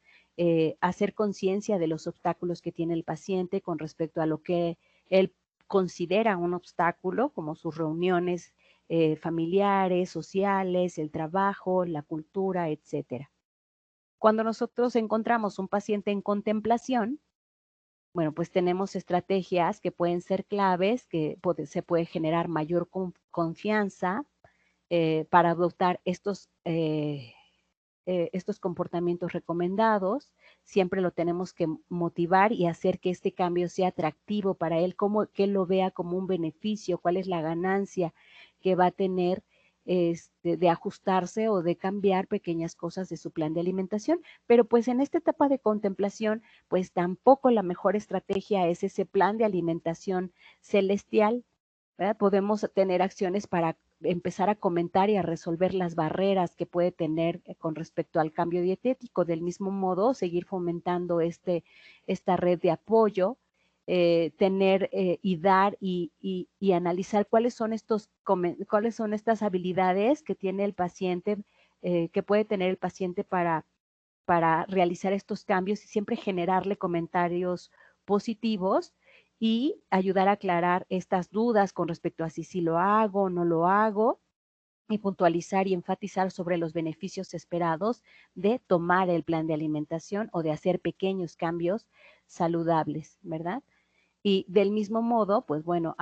hacer conciencia de los obstáculos que tiene el paciente con respecto a lo que él considera un obstáculo, como sus reuniones familiares, sociales, el trabajo, la cultura, etcétera. Cuando nosotros encontramos un paciente en contemplación, bueno, pues tenemos estrategias que pueden ser claves, que se puede generar mayor confianza para adoptar estos comportamientos recomendados. Siempre lo tenemos que motivar y hacer que este cambio sea atractivo para él, que él lo vea como un beneficio, cuál es la ganancia que va a tener de ajustarse o de cambiar pequeñas cosas de su plan de alimentación. Pero pues en esta etapa de contemplación, pues tampoco la mejor estrategia es ese plan de alimentación celestial, ¿verdad? Podemos tener acciones para empezar a comentar y a resolver las barreras que puede tener con respecto al cambio dietético. Del mismo modo, seguir fomentando esta red de apoyo, tener y dar y analizar cuáles son estas habilidades que tiene el paciente, que puede tener el paciente para realizar estos cambios y siempre generarle comentarios positivos y ayudar a aclarar estas dudas con respecto a si lo hago o no lo hago, y puntualizar y enfatizar sobre los beneficios esperados de tomar el plan de alimentación o de hacer pequeños cambios saludables, ¿verdad? Y del mismo modo, pues bueno,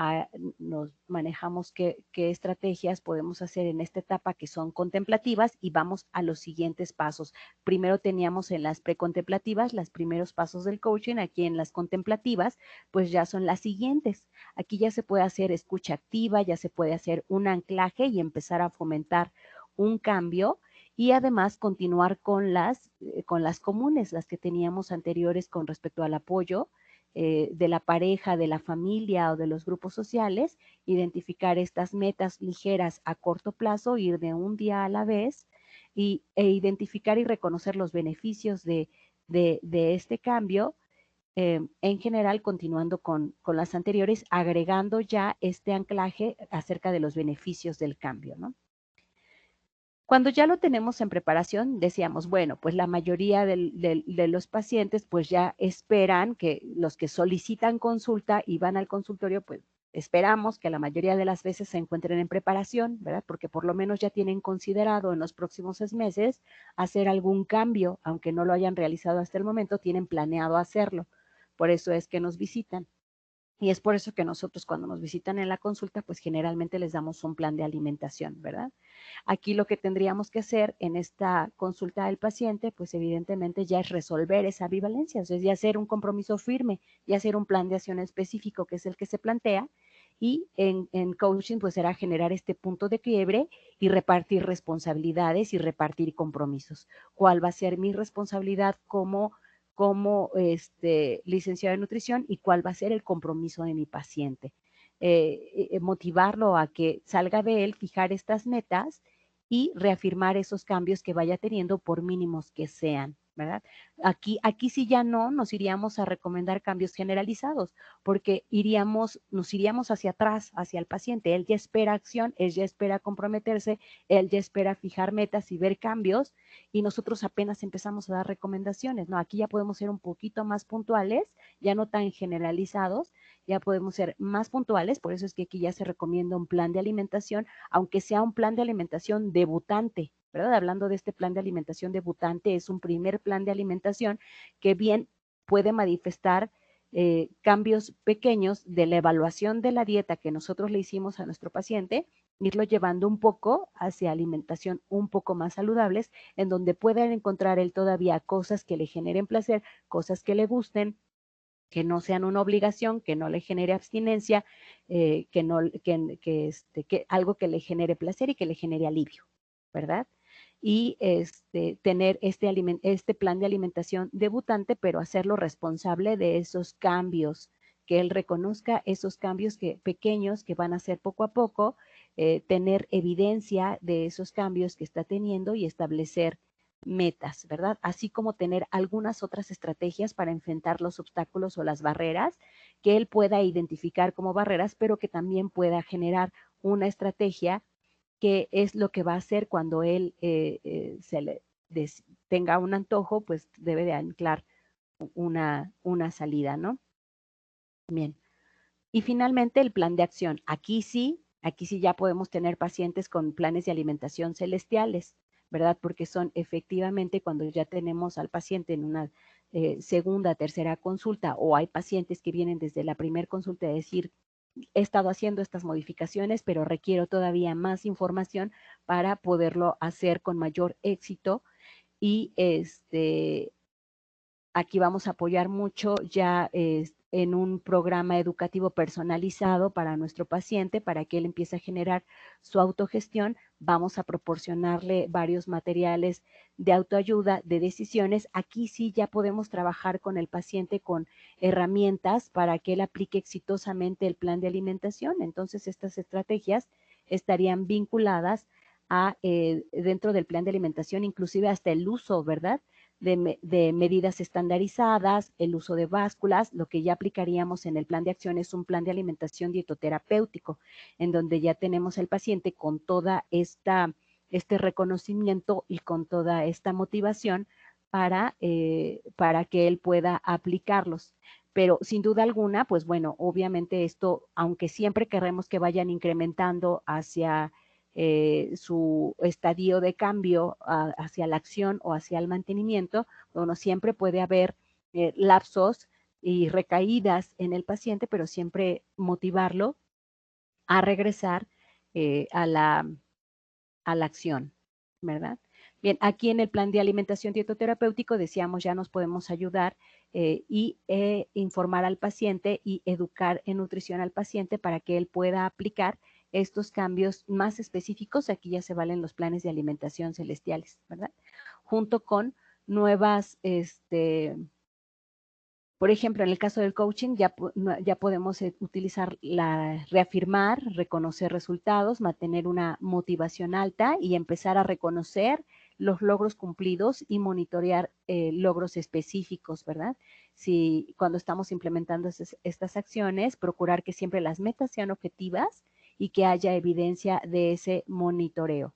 nos manejamos qué estrategias podemos hacer en esta etapa que son contemplativas y vamos a los siguientes pasos. Primero teníamos en las precontemplativas los primeros pasos del coaching, aquí en las contemplativas, pues ya son las siguientes. Aquí ya se puede hacer escucha activa, ya se puede hacer un anclaje y empezar a fomentar un cambio y además continuar con las comunes, las que teníamos anteriores con respecto al apoyo de la pareja, de la familia o de los grupos sociales, identificar estas metas ligeras a corto plazo, ir de un día a la vez e identificar y reconocer los beneficios de este cambio, en general continuando con las anteriores, agregando ya este anclaje acerca de los beneficios del cambio, ¿no? Cuando ya lo tenemos en preparación, decíamos, bueno, pues la mayoría de los pacientes pues ya esperan que los que solicitan consulta y van al consultorio, pues esperamos que la mayoría de las veces se encuentren en preparación, ¿verdad? Porque por lo menos ya tienen considerado en los próximos 6 meses hacer algún cambio, aunque no lo hayan realizado hasta el momento, tienen planeado hacerlo. Por eso es que nos visitan. Y es por eso que nosotros cuando nos visitan en la consulta, pues generalmente les damos un plan de alimentación, ¿verdad? Aquí lo que tendríamos que hacer en esta consulta del paciente, pues evidentemente ya es resolver esa ambivalencia, o sea, ya hacer un compromiso firme, ya hacer un plan de acción específico que es el que se plantea, y en coaching pues será generar este punto de quiebre y repartir responsabilidades y repartir compromisos. ¿Cuál va a ser mi responsabilidad como licenciado en nutrición y cuál va a ser el compromiso de mi paciente? Motivarlo a que salga de él, fijar estas metas y reafirmar esos cambios que vaya teniendo por mínimos que sean, ¿verdad? Aquí sí ya no nos iríamos a recomendar cambios generalizados, porque nos iríamos hacia atrás, hacia el paciente. Él ya espera acción, él ya espera comprometerse, él ya espera fijar metas y ver cambios, y nosotros apenas empezamos a dar recomendaciones, ¿no? Aquí ya podemos ser un poquito más puntuales, ya no tan generalizados, ya podemos ser más puntuales, por eso es que aquí ya se recomienda un plan de alimentación, aunque sea un plan de alimentación debutante, ¿verdad? Hablando de este plan de alimentación debutante, es un primer plan de alimentación que bien puede manifestar cambios pequeños de la evaluación de la dieta que nosotros le hicimos a nuestro paciente, irlo llevando un poco hacia alimentación un poco más saludables, en donde puedan encontrar él todavía cosas que le generen placer, cosas que le gusten, que no sean una obligación, que no le genere abstinencia, que algo que le genere placer y que le genere alivio, ¿verdad? Y tener este plan de alimentación debutante, pero hacerlo responsable de esos cambios, que él reconozca esos cambios pequeños que van a hacer poco a poco, tener evidencia de esos cambios que está teniendo y establecer metas, ¿verdad? Así como tener algunas otras estrategias para enfrentar los obstáculos o las barreras que él pueda identificar como barreras, pero que también pueda generar una estrategia que es lo que va a hacer cuando él tenga un antojo, pues debe de anclar una salida, ¿no? Bien. Y finalmente el plan de acción. Aquí sí ya podemos tener pacientes con planes de alimentación celestiales, ¿verdad? Porque son efectivamente cuando ya tenemos al paciente en una segunda, tercera consulta, o hay pacientes que vienen desde la primera consulta a decir, he estado haciendo estas modificaciones, pero requiero todavía más información para poderlo hacer con mayor éxito. Y aquí vamos a apoyar mucho ya en un programa educativo personalizado para nuestro paciente, para que él empiece a generar su autogestión. Vamos a proporcionarle varios materiales de autoayuda, de decisiones. Aquí sí ya podemos trabajar con el paciente con herramientas para que él aplique exitosamente el plan de alimentación. Entonces, estas estrategias estarían vinculadas a dentro del plan de alimentación, inclusive hasta el uso, ¿verdad?, de medidas estandarizadas, el uso de básculas. Lo que ya aplicaríamos en el plan de acción es un plan de alimentación dietoterapéutico, en donde ya tenemos al paciente con toda este reconocimiento y con toda esta motivación para que él pueda aplicarlos. Pero sin duda alguna, pues bueno, obviamente esto, aunque siempre queremos que vayan incrementando hacia su estadio de cambio hacia la acción o hacia el mantenimiento, bueno, siempre puede haber lapsos y recaídas en el paciente, pero siempre motivarlo a regresar a la acción, ¿verdad? Bien, aquí en el plan de alimentación dietoterapéutico decíamos ya nos podemos ayudar y informar al paciente y educar en nutrición al paciente para que él pueda aplicar estos cambios más específicos. Aquí ya se valen los planes de alimentación celestiales, ¿verdad? Junto con nuevas, por ejemplo, en el caso del coaching, ya podemos utilizar reafirmar, reconocer resultados, mantener una motivación alta y empezar a reconocer los logros cumplidos y monitorear logros específicos, ¿verdad? Si cuando estamos implementando estas acciones, procurar que siempre las metas sean objetivas y que haya evidencia de ese monitoreo.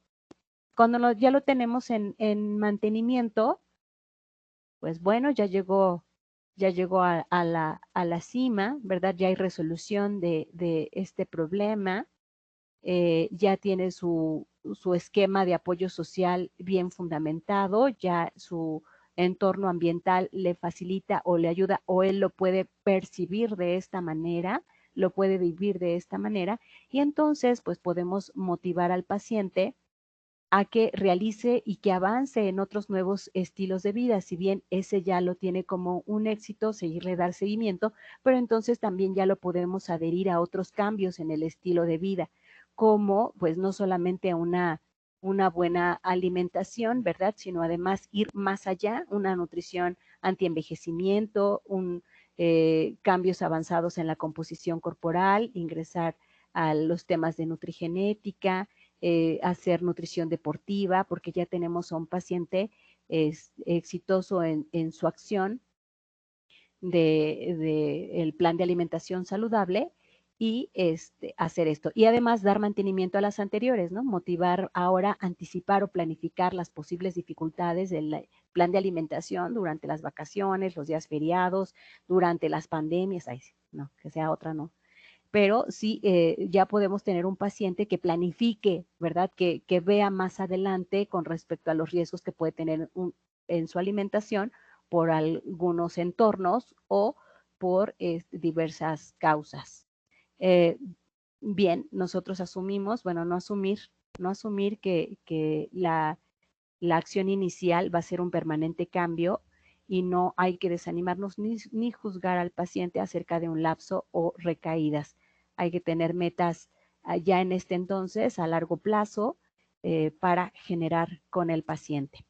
Cuando ya lo tenemos en mantenimiento, pues bueno, ya llegó a la cima, ¿verdad? Ya hay resolución de este problema, ya tiene su esquema de apoyo social bien fundamentado, ya su entorno ambiental le facilita o le ayuda o él lo puede percibir de esta manera, lo puede vivir de esta manera y entonces pues podemos motivar al paciente a que realice y que avance en otros nuevos estilos de vida. Si bien ese ya lo tiene como un éxito, dar seguimiento, pero entonces también ya lo podemos adherir a otros cambios en el estilo de vida, como pues no solamente a una buena alimentación, ¿verdad? Sino además ir más allá, una nutrición antienvejecimiento, cambios avanzados en la composición corporal, ingresar a los temas de nutrigenética, hacer nutrición deportiva, porque ya tenemos a un paciente exitoso en su acción el plan de alimentación saludable y hacer esto. Y además dar mantenimiento a las anteriores, ¿no? Motivar ahora, anticipar o planificar las posibles dificultades del plan de alimentación durante las vacaciones, los días feriados, durante las pandemias, ay, no, que sea otra, no. Pero sí ya podemos tener un paciente que planifique, ¿verdad? Que vea más adelante con respecto a los riesgos que puede tener en su alimentación por algunos entornos o por diversas causas. Bien, nosotros asumimos, bueno, no asumir que la acción inicial va a ser un permanente cambio y no hay que desanimarnos ni juzgar al paciente acerca de un lapso o recaídas. Hay que tener metas ya en este entonces a largo plazo para generar con el paciente.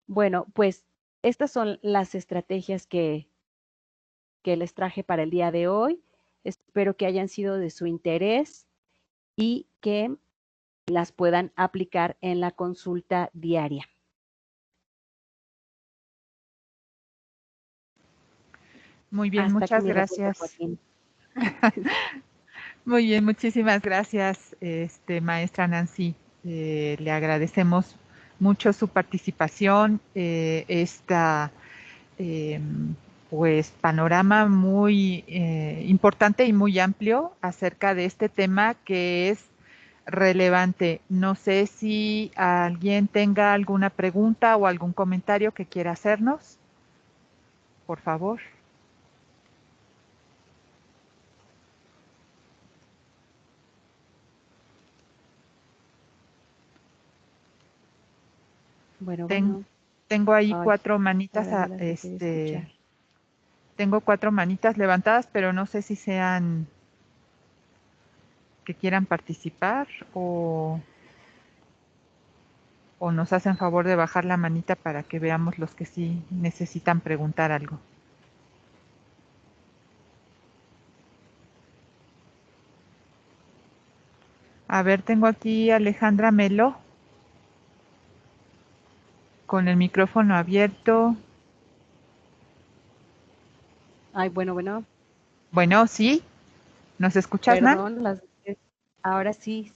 Bueno, pues estas son las estrategias que les traje para el día de hoy. Espero que hayan sido de su interés y que las puedan aplicar en la consulta diaria. Muy bien, muchas gracias. Muy bien, muchísimas gracias, maestra Nancy. Le agradecemos mucho su participación, pues panorama muy importante y muy amplio acerca de este tema que es relevante. No sé si alguien tenga alguna pregunta o algún comentario que quiera hacernos. Por favor. Bueno, tengo ahí 4 manitas, tengo 4 manitas levantadas, pero no sé si sean que quieran participar o nos hacen favor de bajar la manita para que veamos los que sí necesitan preguntar algo. A ver, tengo aquí a Alejandra Melo con el micrófono abierto. Ay, bueno. Bueno, ¿sí? ¿Nos escuchas, Perdón, ahora sí.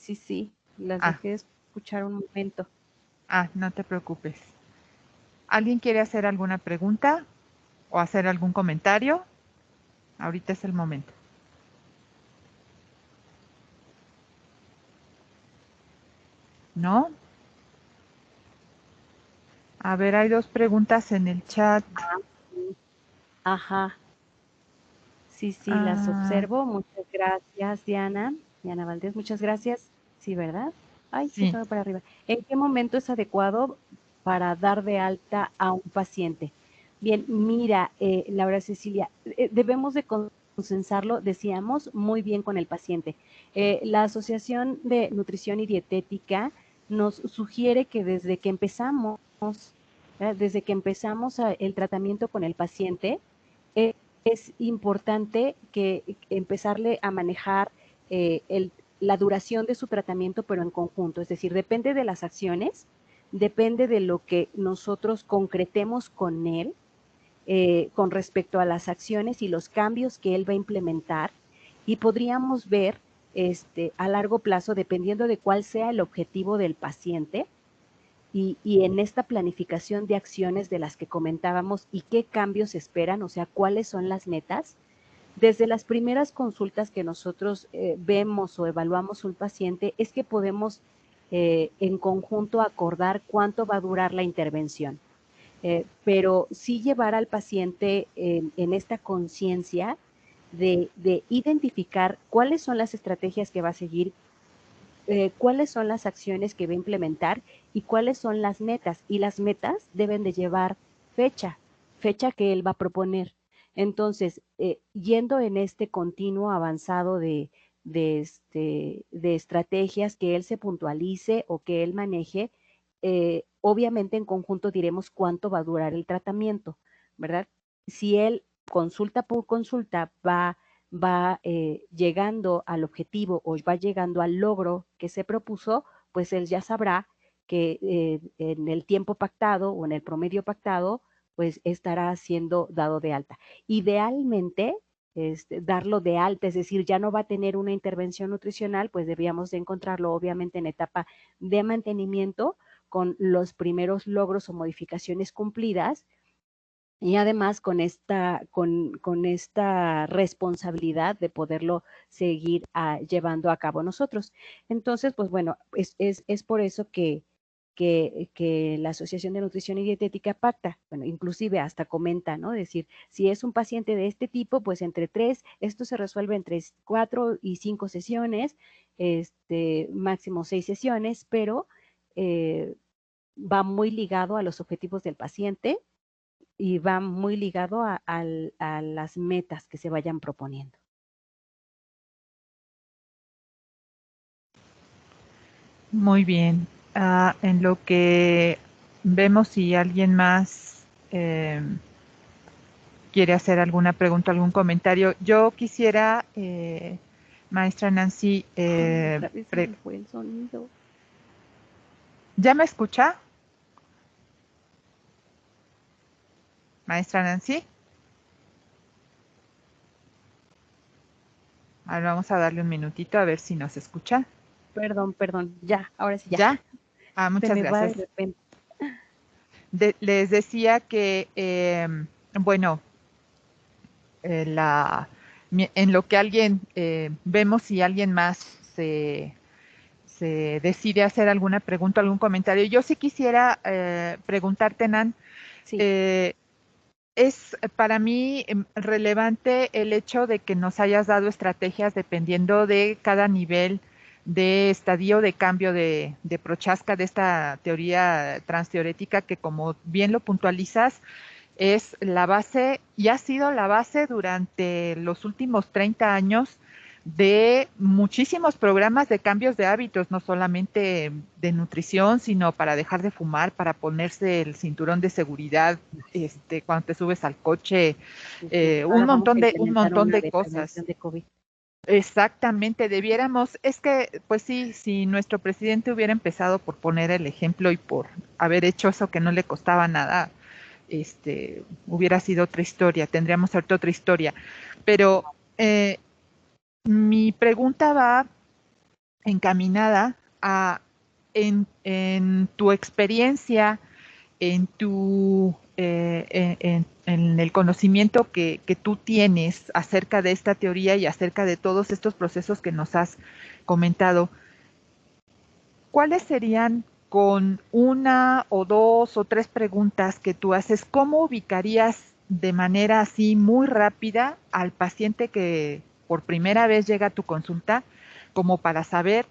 Las dejé de escuchar un momento. No te preocupes. ¿Alguien quiere hacer alguna pregunta o hacer algún comentario? Ahorita es el momento. ¿No? A ver, hay 2 preguntas en el chat. Ajá. Sí, las observo. Muchas gracias, Diana Valdés, muchas gracias. Sí, ¿verdad? Ay, sí, se me para arriba. ¿En qué momento es adecuado para dar de alta a un paciente? Bien, mira, Laura Cecilia, debemos de consensarlo, decíamos, muy bien con el paciente. La Asociación de Nutrición y Dietética nos sugiere que desde que empezamos, el tratamiento con el paciente, es importante que empezarle a manejar la duración de su tratamiento, pero en conjunto. Es decir, depende de las acciones, depende de lo que nosotros concretemos con él, con respecto a las acciones y los cambios que él va a implementar, y podríamos ver a largo plazo, dependiendo de cuál sea el objetivo del paciente, y en esta planificación de acciones de las que comentábamos y qué cambios esperan, o sea, cuáles son las metas. Desde las primeras consultas que nosotros vemos o evaluamos un paciente, es que podemos en conjunto acordar cuánto va a durar la intervención. Pero sí llevar al paciente en esta conciencia de identificar cuáles son las estrategias que va a seguir, cuáles son las acciones que va a implementar y cuáles son las metas. Y las metas deben de llevar fecha que él va a proponer. Entonces, yendo en este continuo avanzado de estrategias que él se puntualice o que él maneje, obviamente en conjunto diremos cuánto va a durar el tratamiento, ¿verdad? Si él consulta por consulta va llegando al objetivo o va llegando al logro que se propuso, pues él ya sabrá que en el tiempo pactado o en el promedio pactado, pues estará siendo dado de alta. Idealmente, darlo de alta, es decir, ya no va a tener una intervención nutricional, pues debíamos de encontrarlo obviamente en etapa de mantenimiento con los primeros logros o modificaciones cumplidas, y además con esta responsabilidad de poderlo seguir llevando a cabo nosotros. Entonces, pues bueno, es por eso que la Asociación de Nutrición y Dietética pacta, bueno, inclusive hasta comenta, ¿no? Es decir, si es un paciente de este tipo, pues entre 3, esto se resuelve entre 4 y 5 sesiones, máximo 6 sesiones, pero va muy ligado a los objetivos del paciente y va muy ligado a las metas que se vayan proponiendo. Muy bien. En lo que vemos si alguien más quiere hacer alguna pregunta, algún comentario. Yo quisiera, maestra Nancy, Otra vez se me fue el sonido. ¿Ya me escucha? Maestra Nancy. Ahora vamos a darle un minutito a ver si nos escucha. Perdón, ya, ahora sí ya. ¿Ya? Se Muchas me va de gracias. repente. Les decía que, bueno, en lo que alguien, vemos si alguien más se decide hacer alguna pregunta, algún comentario. Yo sí quisiera preguntarte, Nan, Sí. es para mí relevante el hecho de que nos hayas dado estrategias dependiendo de cada nivel de estadio de cambio de Prochaska, de esta teoría transteorética que, como bien lo puntualizas, es la base y ha sido la base durante los últimos 30 años de muchísimos programas de cambios de hábitos, no solamente de nutrición, sino para dejar de fumar, para ponerse el cinturón de seguridad, cuando te subes al coche, un montón de cosas. De COVID. Exactamente, debiéramos, es que, pues sí, si nuestro presidente hubiera empezado por poner el ejemplo y por haber hecho eso que no le costaba nada, hubiera sido otra historia, tendríamos ahorita otra historia. Pero mi pregunta va encaminada a, en tu experiencia, en el conocimiento que tú tienes acerca de esta teoría y acerca de todos estos procesos que nos has comentado, ¿cuáles serían, con una o dos o tres preguntas que tú haces, cómo ubicarías de manera así muy rápida al paciente que por primera vez llega a tu consulta, como para saber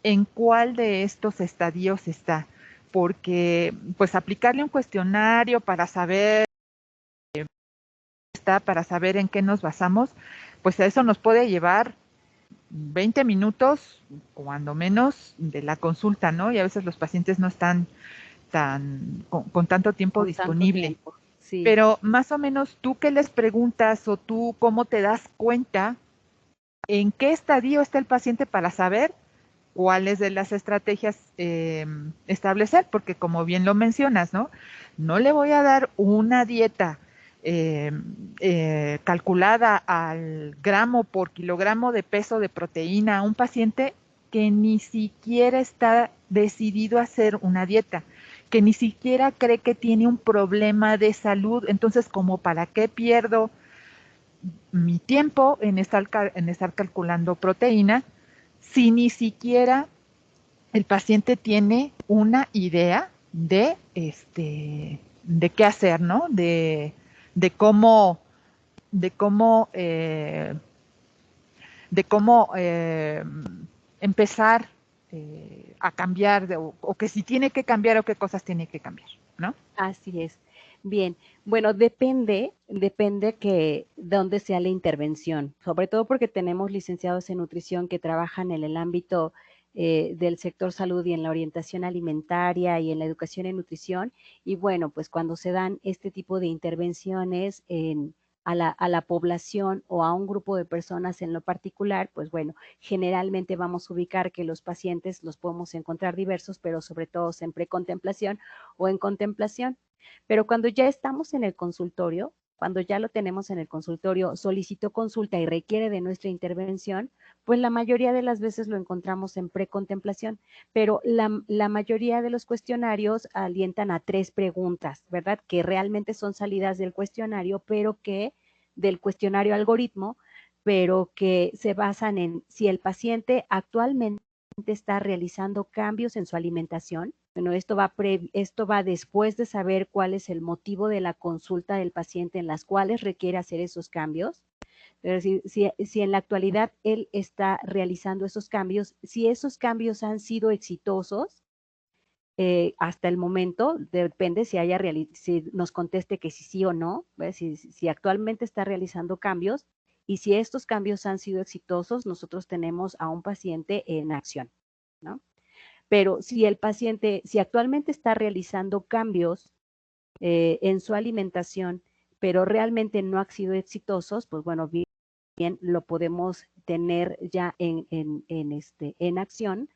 en cuál de estos estadios está? Porque pues aplicarle un cuestionario para saber en qué nos basamos, pues eso nos puede llevar 20 minutos, cuando menos, de la consulta, ¿no? Y a veces los pacientes no están con tanto tiempo Con tanto disponible. tiempo, sí. Pero más o menos, ¿tú qué les preguntas o tú cómo te das cuenta en qué estadio está el paciente para saber cuáles de las estrategias establecer? Porque como bien lo mencionas, ¿no? No le voy a dar una dieta calculada al gramo por kilogramo de peso de proteína a un paciente que ni siquiera está decidido a hacer una dieta, que ni siquiera cree que tiene un problema de salud. Entonces, ¿como para qué pierdo mi tiempo en estar calculando proteína si ni siquiera el paciente tiene una idea de qué hacer, ¿no? De cómo, de cómo, de cómo empezar a cambiar, o que si tiene que cambiar o qué cosas tiene que cambiar, ¿no? Así es. Bien, bueno, depende que dónde sea la intervención, sobre todo porque tenemos licenciados en nutrición que trabajan en el ámbito del sector salud y en la orientación alimentaria y en la educación en nutrición. Y bueno, pues cuando se dan este tipo de intervenciones a la población o a un grupo de personas en lo particular, pues bueno, generalmente vamos a ubicar que los pacientes los podemos encontrar diversos, pero sobre todo en precontemplación o en contemplación. Pero cuando ya estamos en el consultorio, cuando ya lo tenemos en el consultorio, solicitó consulta y requiere de nuestra intervención, pues la mayoría de las veces lo encontramos en precontemplación, pero la mayoría de los cuestionarios alientan a 3 preguntas, ¿verdad? Que realmente son salidas del cuestionario, pero que del cuestionario algoritmo, pero que se basan en si el paciente actualmente está realizando cambios en su alimentación. Bueno, esto va después de saber cuál es el motivo de la consulta del paciente en las cuales requiere hacer esos cambios. Pero si en la actualidad él está realizando esos cambios, si esos cambios han sido exitosos hasta el momento, depende si nos conteste que sí o no, si actualmente está realizando cambios y si estos cambios han sido exitosos, nosotros tenemos a un paciente en acción, ¿no? Pero si el paciente, si actualmente está realizando cambios en su alimentación, pero realmente no han sido exitosos, pues bueno, bien lo podemos tener ya en acción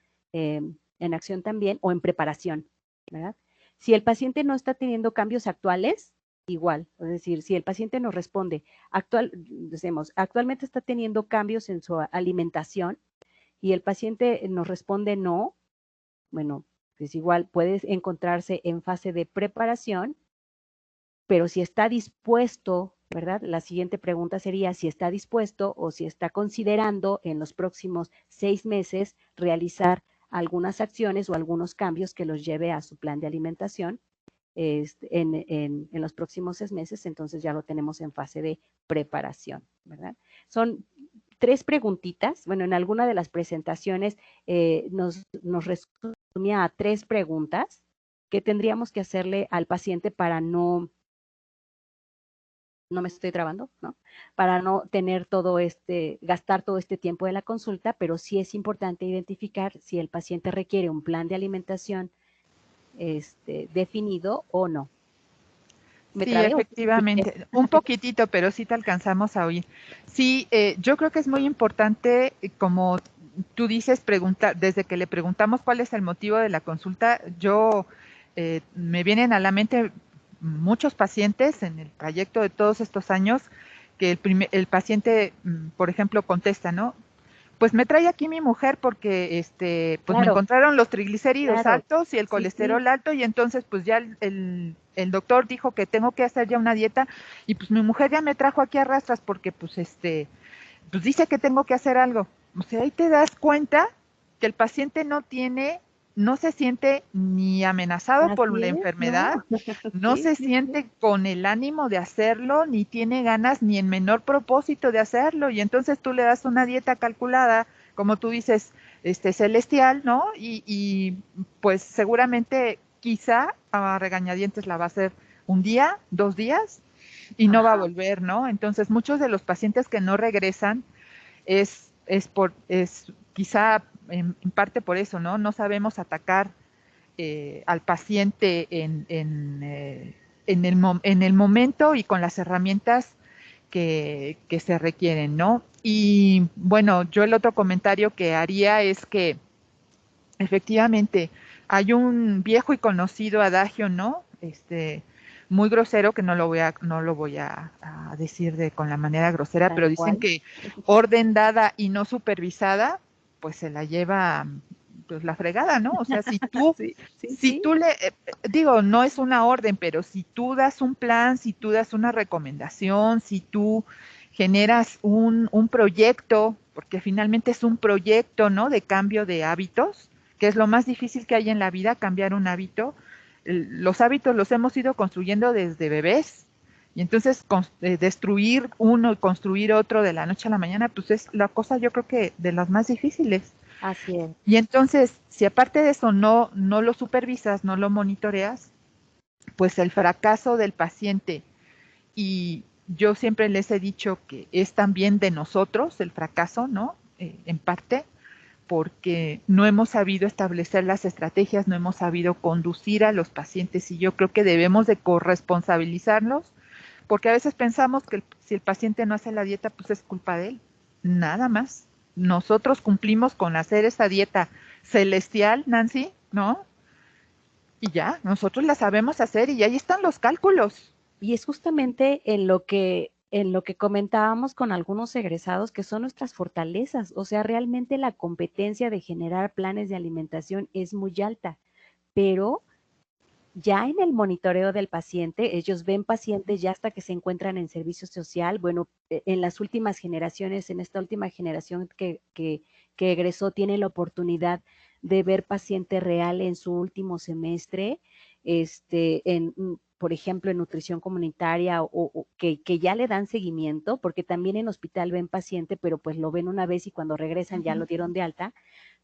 también o en preparación, ¿verdad? Si el paciente no está teniendo cambios actuales, igual, es decir, si el paciente nos responde, actualmente está teniendo cambios en su alimentación y el paciente nos responde no, bueno, pues igual puede encontrarse en fase de preparación, pero si está dispuesto, ¿verdad? La siguiente pregunta sería si está dispuesto o si está considerando en los próximos 6 meses realizar algunas acciones o algunos cambios que los lleve a su plan de alimentación en los próximos 6 meses, entonces ya lo tenemos en fase de preparación, ¿verdad? Son 3 preguntitas, bueno, en alguna de las presentaciones nos resumía a 3 preguntas que tendríamos que hacerle al paciente para no me estoy trabando, ¿no? Para no tener gastar todo este tiempo de la consulta, pero sí es importante identificar si el paciente requiere un plan de alimentación definido o no. ¿Me Sí, trabé o efectivamente, un poquitito, pero sí te alcanzamos a oír. Sí, yo creo que es muy importante, como tú dices, preguntar, desde que le preguntamos cuál es el motivo de la consulta, me vienen a la mente muchos pacientes en el trayecto de todos estos años que el paciente, por ejemplo, contesta, ¿no? Pues me trae aquí mi mujer porque pues me Claro, encontraron los triglicéridos claro. altos y el Sí, colesterol alto, y entonces pues ya el doctor dijo que tengo que hacer ya una dieta, y pues mi mujer ya me trajo aquí a rastras porque pues pues dice que tengo que hacer algo. O sea, ahí te das cuenta que el paciente no se siente ni amenazado por así la es, ¿no? enfermedad, no Sí, se sí, sí. siente con el ánimo de hacerlo, ni tiene ganas ni en menor propósito de hacerlo, y entonces tú le das una dieta calculada, como tú dices, celestial, ¿no? Y pues seguramente quizá a regañadientes la va a hacer un día, 2 días, y no va a Ajá. volver, ¿no? Entonces, muchos de los pacientes que no regresan es quizá en parte por eso, ¿no? No sabemos atacar al paciente en el momento y con las herramientas que se requieren, ¿no? Y bueno, yo el otro comentario que haría es que efectivamente hay un viejo y conocido adagio, ¿no? Muy grosero, que no lo voy a decir con la manera grosera, Tal pero dicen cual. que orden dada y no supervisada, pues se la lleva pues la fregada, ¿no? O sea, Sí, sí, si sí. tú digo, no es una orden, pero si tú das un plan, si tú das una recomendación, si tú generas un proyecto, porque finalmente es un proyecto, ¿no? De cambio de hábitos, que es lo más difícil que hay en la vida, cambiar un hábito. Los hábitos los hemos ido construyendo desde bebés, y entonces destruir uno y construir otro de la noche a la mañana, pues es la cosa yo creo que de las más difíciles. Así es. Y entonces, si aparte de eso no lo supervisas, no lo monitoreas, pues el fracaso del paciente, y yo siempre les he dicho que es también de nosotros el fracaso, ¿no? En parte, porque no hemos sabido establecer las estrategias, no hemos sabido conducir a los pacientes, y yo creo que debemos de corresponsabilizarlos, porque a veces pensamos que si el paciente no hace la dieta, pues es culpa de él. Nada más. Nosotros cumplimos con hacer esa dieta celestial, Nancy, ¿no? Y ya, nosotros la sabemos hacer y ahí están los cálculos. Y es justamente en lo que comentábamos con algunos egresados, que son nuestras fortalezas. O sea, realmente la competencia de generar planes de alimentación es muy alta, pero ya en el monitoreo del paciente, ellos ven pacientes ya hasta que se encuentran en servicio social. Bueno, en las últimas generaciones, en esta última generación que egresó, tiene la oportunidad de ver paciente real en su último semestre, por ejemplo, en nutrición comunitaria, o que ya le dan seguimiento, porque también en hospital ven paciente, pero pues lo ven una vez y cuando regresan ya lo dieron de alta,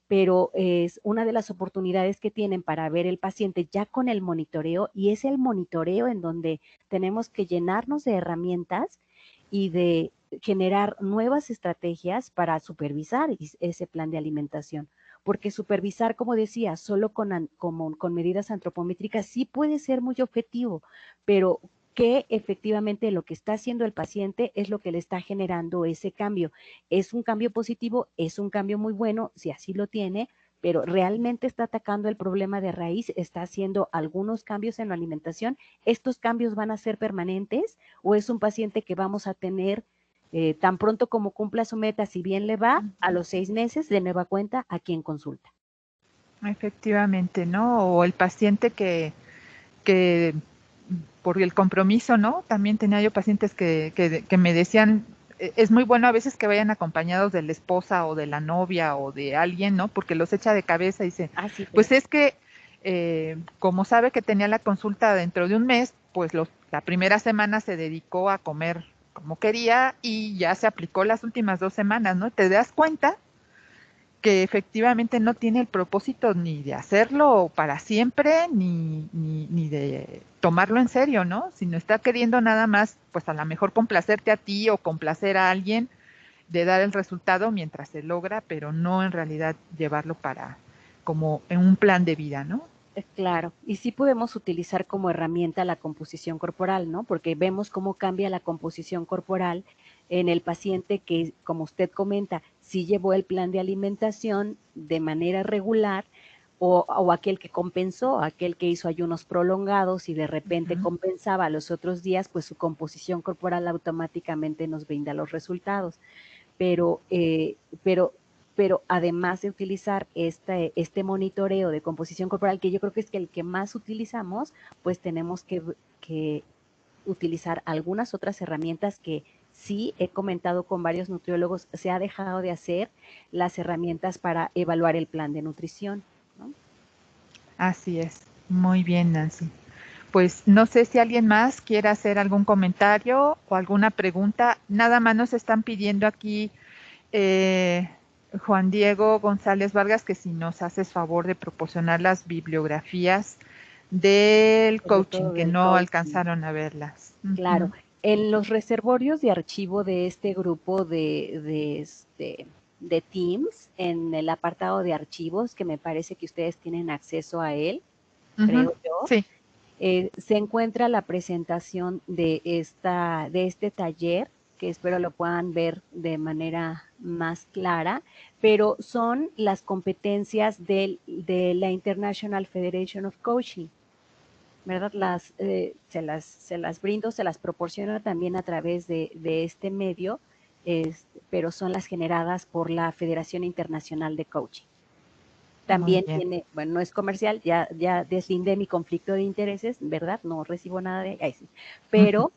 pero es una de las oportunidades que tienen para ver el paciente ya con el monitoreo, y es el monitoreo en donde tenemos que llenarnos de herramientas y de generar nuevas estrategias para supervisar ese plan de alimentación. Porque supervisar, como decía, solo con medidas antropométricas sí puede ser muy objetivo, pero que efectivamente lo que está haciendo el paciente es lo que le está generando ese cambio. Es un cambio positivo, es un cambio muy bueno, si así lo tiene, pero realmente está atacando el problema de raíz, está haciendo algunos cambios en la alimentación. ¿Estos cambios van a ser permanentes o es un paciente que vamos a tener tan pronto como cumpla su meta, si bien le va, a los 6 meses de nueva cuenta a quien consulta? Efectivamente, ¿no? O el paciente que por el compromiso, ¿no? También tenía yo pacientes que me decían, es muy bueno a veces que vayan acompañados de la esposa o de la novia o de alguien, ¿no? Porque los echa de cabeza y dicen, Ah, sí, pues claro. es que como sabe que tenía la consulta dentro de un mes, pues la primera semana se dedicó a comer como quería y ya se aplicó las últimas 2 semanas, ¿no? Te das cuenta que efectivamente no tiene el propósito ni de hacerlo para siempre, ni de tomarlo en serio, ¿no? Sino está queriendo nada más, pues a lo mejor complacerte a ti o complacer a alguien, de dar el resultado mientras se logra, pero no en realidad llevarlo para como en un plan de vida, ¿no? Claro, y sí podemos utilizar como herramienta la composición corporal, ¿no? Porque vemos cómo cambia la composición corporal en el paciente que, como usted comenta, sí llevó el plan de alimentación de manera regular, o aquel que compensó, aquel que hizo ayunos prolongados y de repente Ujú. compensaba los otros días, pues su composición corporal automáticamente nos brinda los resultados. Pero, pero además de utilizar este monitoreo de composición corporal, que yo creo que es el que más utilizamos, pues tenemos que utilizar algunas otras herramientas que sí he comentado con varios nutriólogos, se ha dejado de hacer las herramientas para evaluar el plan de nutrición, ¿no? Así es. Muy bien, Nancy. Pues no sé si alguien más quiere hacer algún comentario o alguna pregunta. Nada más nos están pidiendo aquí eh, Juan Diego González Vargas, que si nos haces favor de proporcionar las bibliografías del Sobre coaching, todo que del no coaching. alcanzaron a verlas. Claro, Ujú. En los reservorios de archivo de este grupo de Teams, en el apartado de archivos, que me parece que ustedes tienen acceso a él, creo yo, sí, se encuentra la presentación de este taller, que espero lo puedan ver de manera más clara, pero son las competencias de la International Federation of Coaching, ¿verdad? Se las brindo, se las proporciono también a través de este medio, pero son las generadas por la Federación Internacional de Coaching. muy También bien. tiene, bueno, no es comercial, ya deslindé mi conflicto de intereses, ¿verdad? No recibo nada de ahí, sí. Pero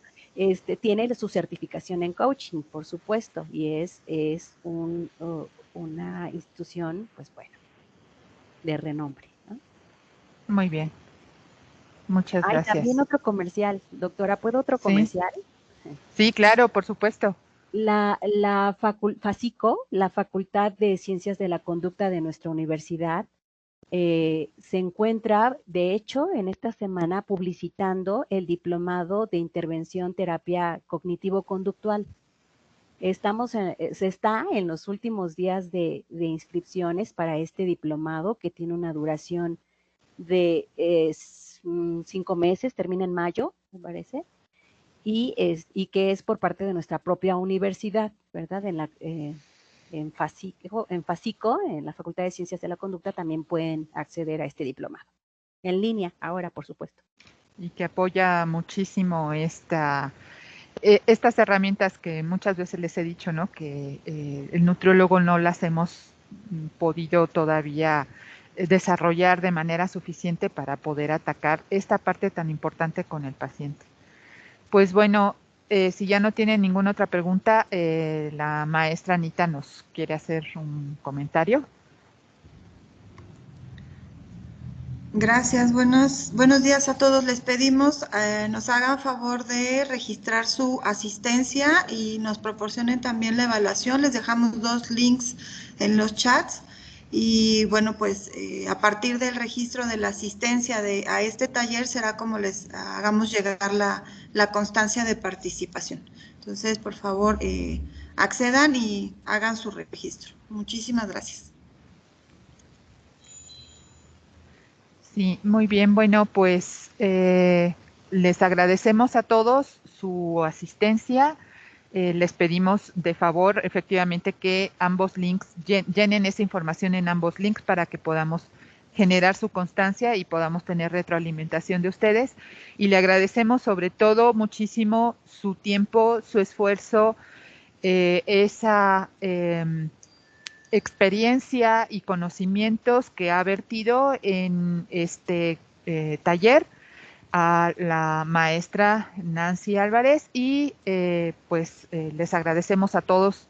tiene su certificación en coaching, por supuesto, y es una institución, pues bueno, de renombre, ¿no? Muy bien. Muchas Hay también gracias. otro comercial, doctora, ¿puedo otro Sí, comercial? sí, claro, por supuesto. FACICO, la Facultad de Ciencias de la Conducta de nuestra universidad, se encuentra, de hecho, en esta semana publicitando el diplomado de intervención terapia cognitivo-conductual. Se está en los últimos días de inscripciones para este diplomado que tiene una duración de 5 meses, termina en mayo, me parece, y que es por parte de nuestra propia universidad, ¿verdad? En FACICO, en la Facultad de Ciencias de la Conducta, también pueden acceder a este diplomado. En línea, ahora, por supuesto. Y que apoya muchísimo estas herramientas que muchas veces les he dicho, ¿no? Que el nutriólogo no las hemos podido todavía desarrollar de manera suficiente para poder atacar esta parte tan importante con el paciente. Pues bueno, si ya no tienen ninguna otra pregunta, la maestra Anita nos quiere hacer un comentario. Gracias, buenos días a todos. Les pedimos nos hagan favor de registrar su asistencia y nos proporcionen también la evaluación. Les dejamos 2 links en los chats y bueno, pues a partir del registro de la asistencia a este taller será como les hagamos llegar la constancia de participación. Entonces, por favor, accedan y hagan su registro. Muchísimas gracias. Sí, muy bien. Bueno, pues les agradecemos a todos su asistencia. Les pedimos de favor, efectivamente, que ambos links llenen esa información en ambos links para que podamos generar su constancia y podamos tener retroalimentación de ustedes. Y le agradecemos sobre todo muchísimo su tiempo, su esfuerzo, esa experiencia y conocimientos que ha vertido en este taller a la maestra Nancy Álvarez y les agradecemos a todos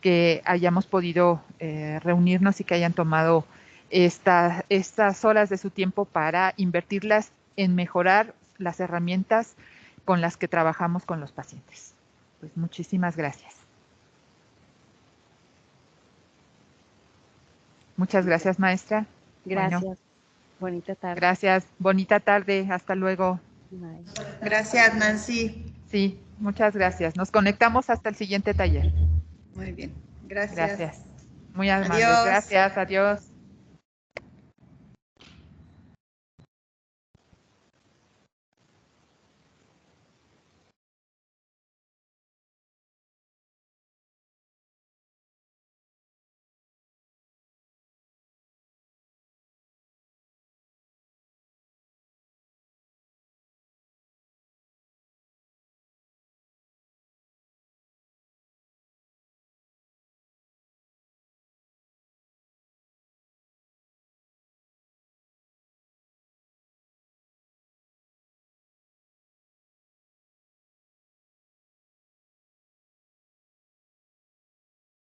que hayamos podido reunirnos y que hayan tomado estas horas de su tiempo para invertirlas en mejorar las herramientas con las que trabajamos con los pacientes. Pues muchísimas gracias. Muchas gracias, maestra. Gracias. Bueno, bonita tarde. Gracias. Bonita tarde. Hasta luego. Bye. Gracias, Nancy. Sí, muchas gracias. Nos conectamos hasta el siguiente taller. Muy bien. Gracias. Gracias. Muy amables. Adiós. Gracias. Adiós.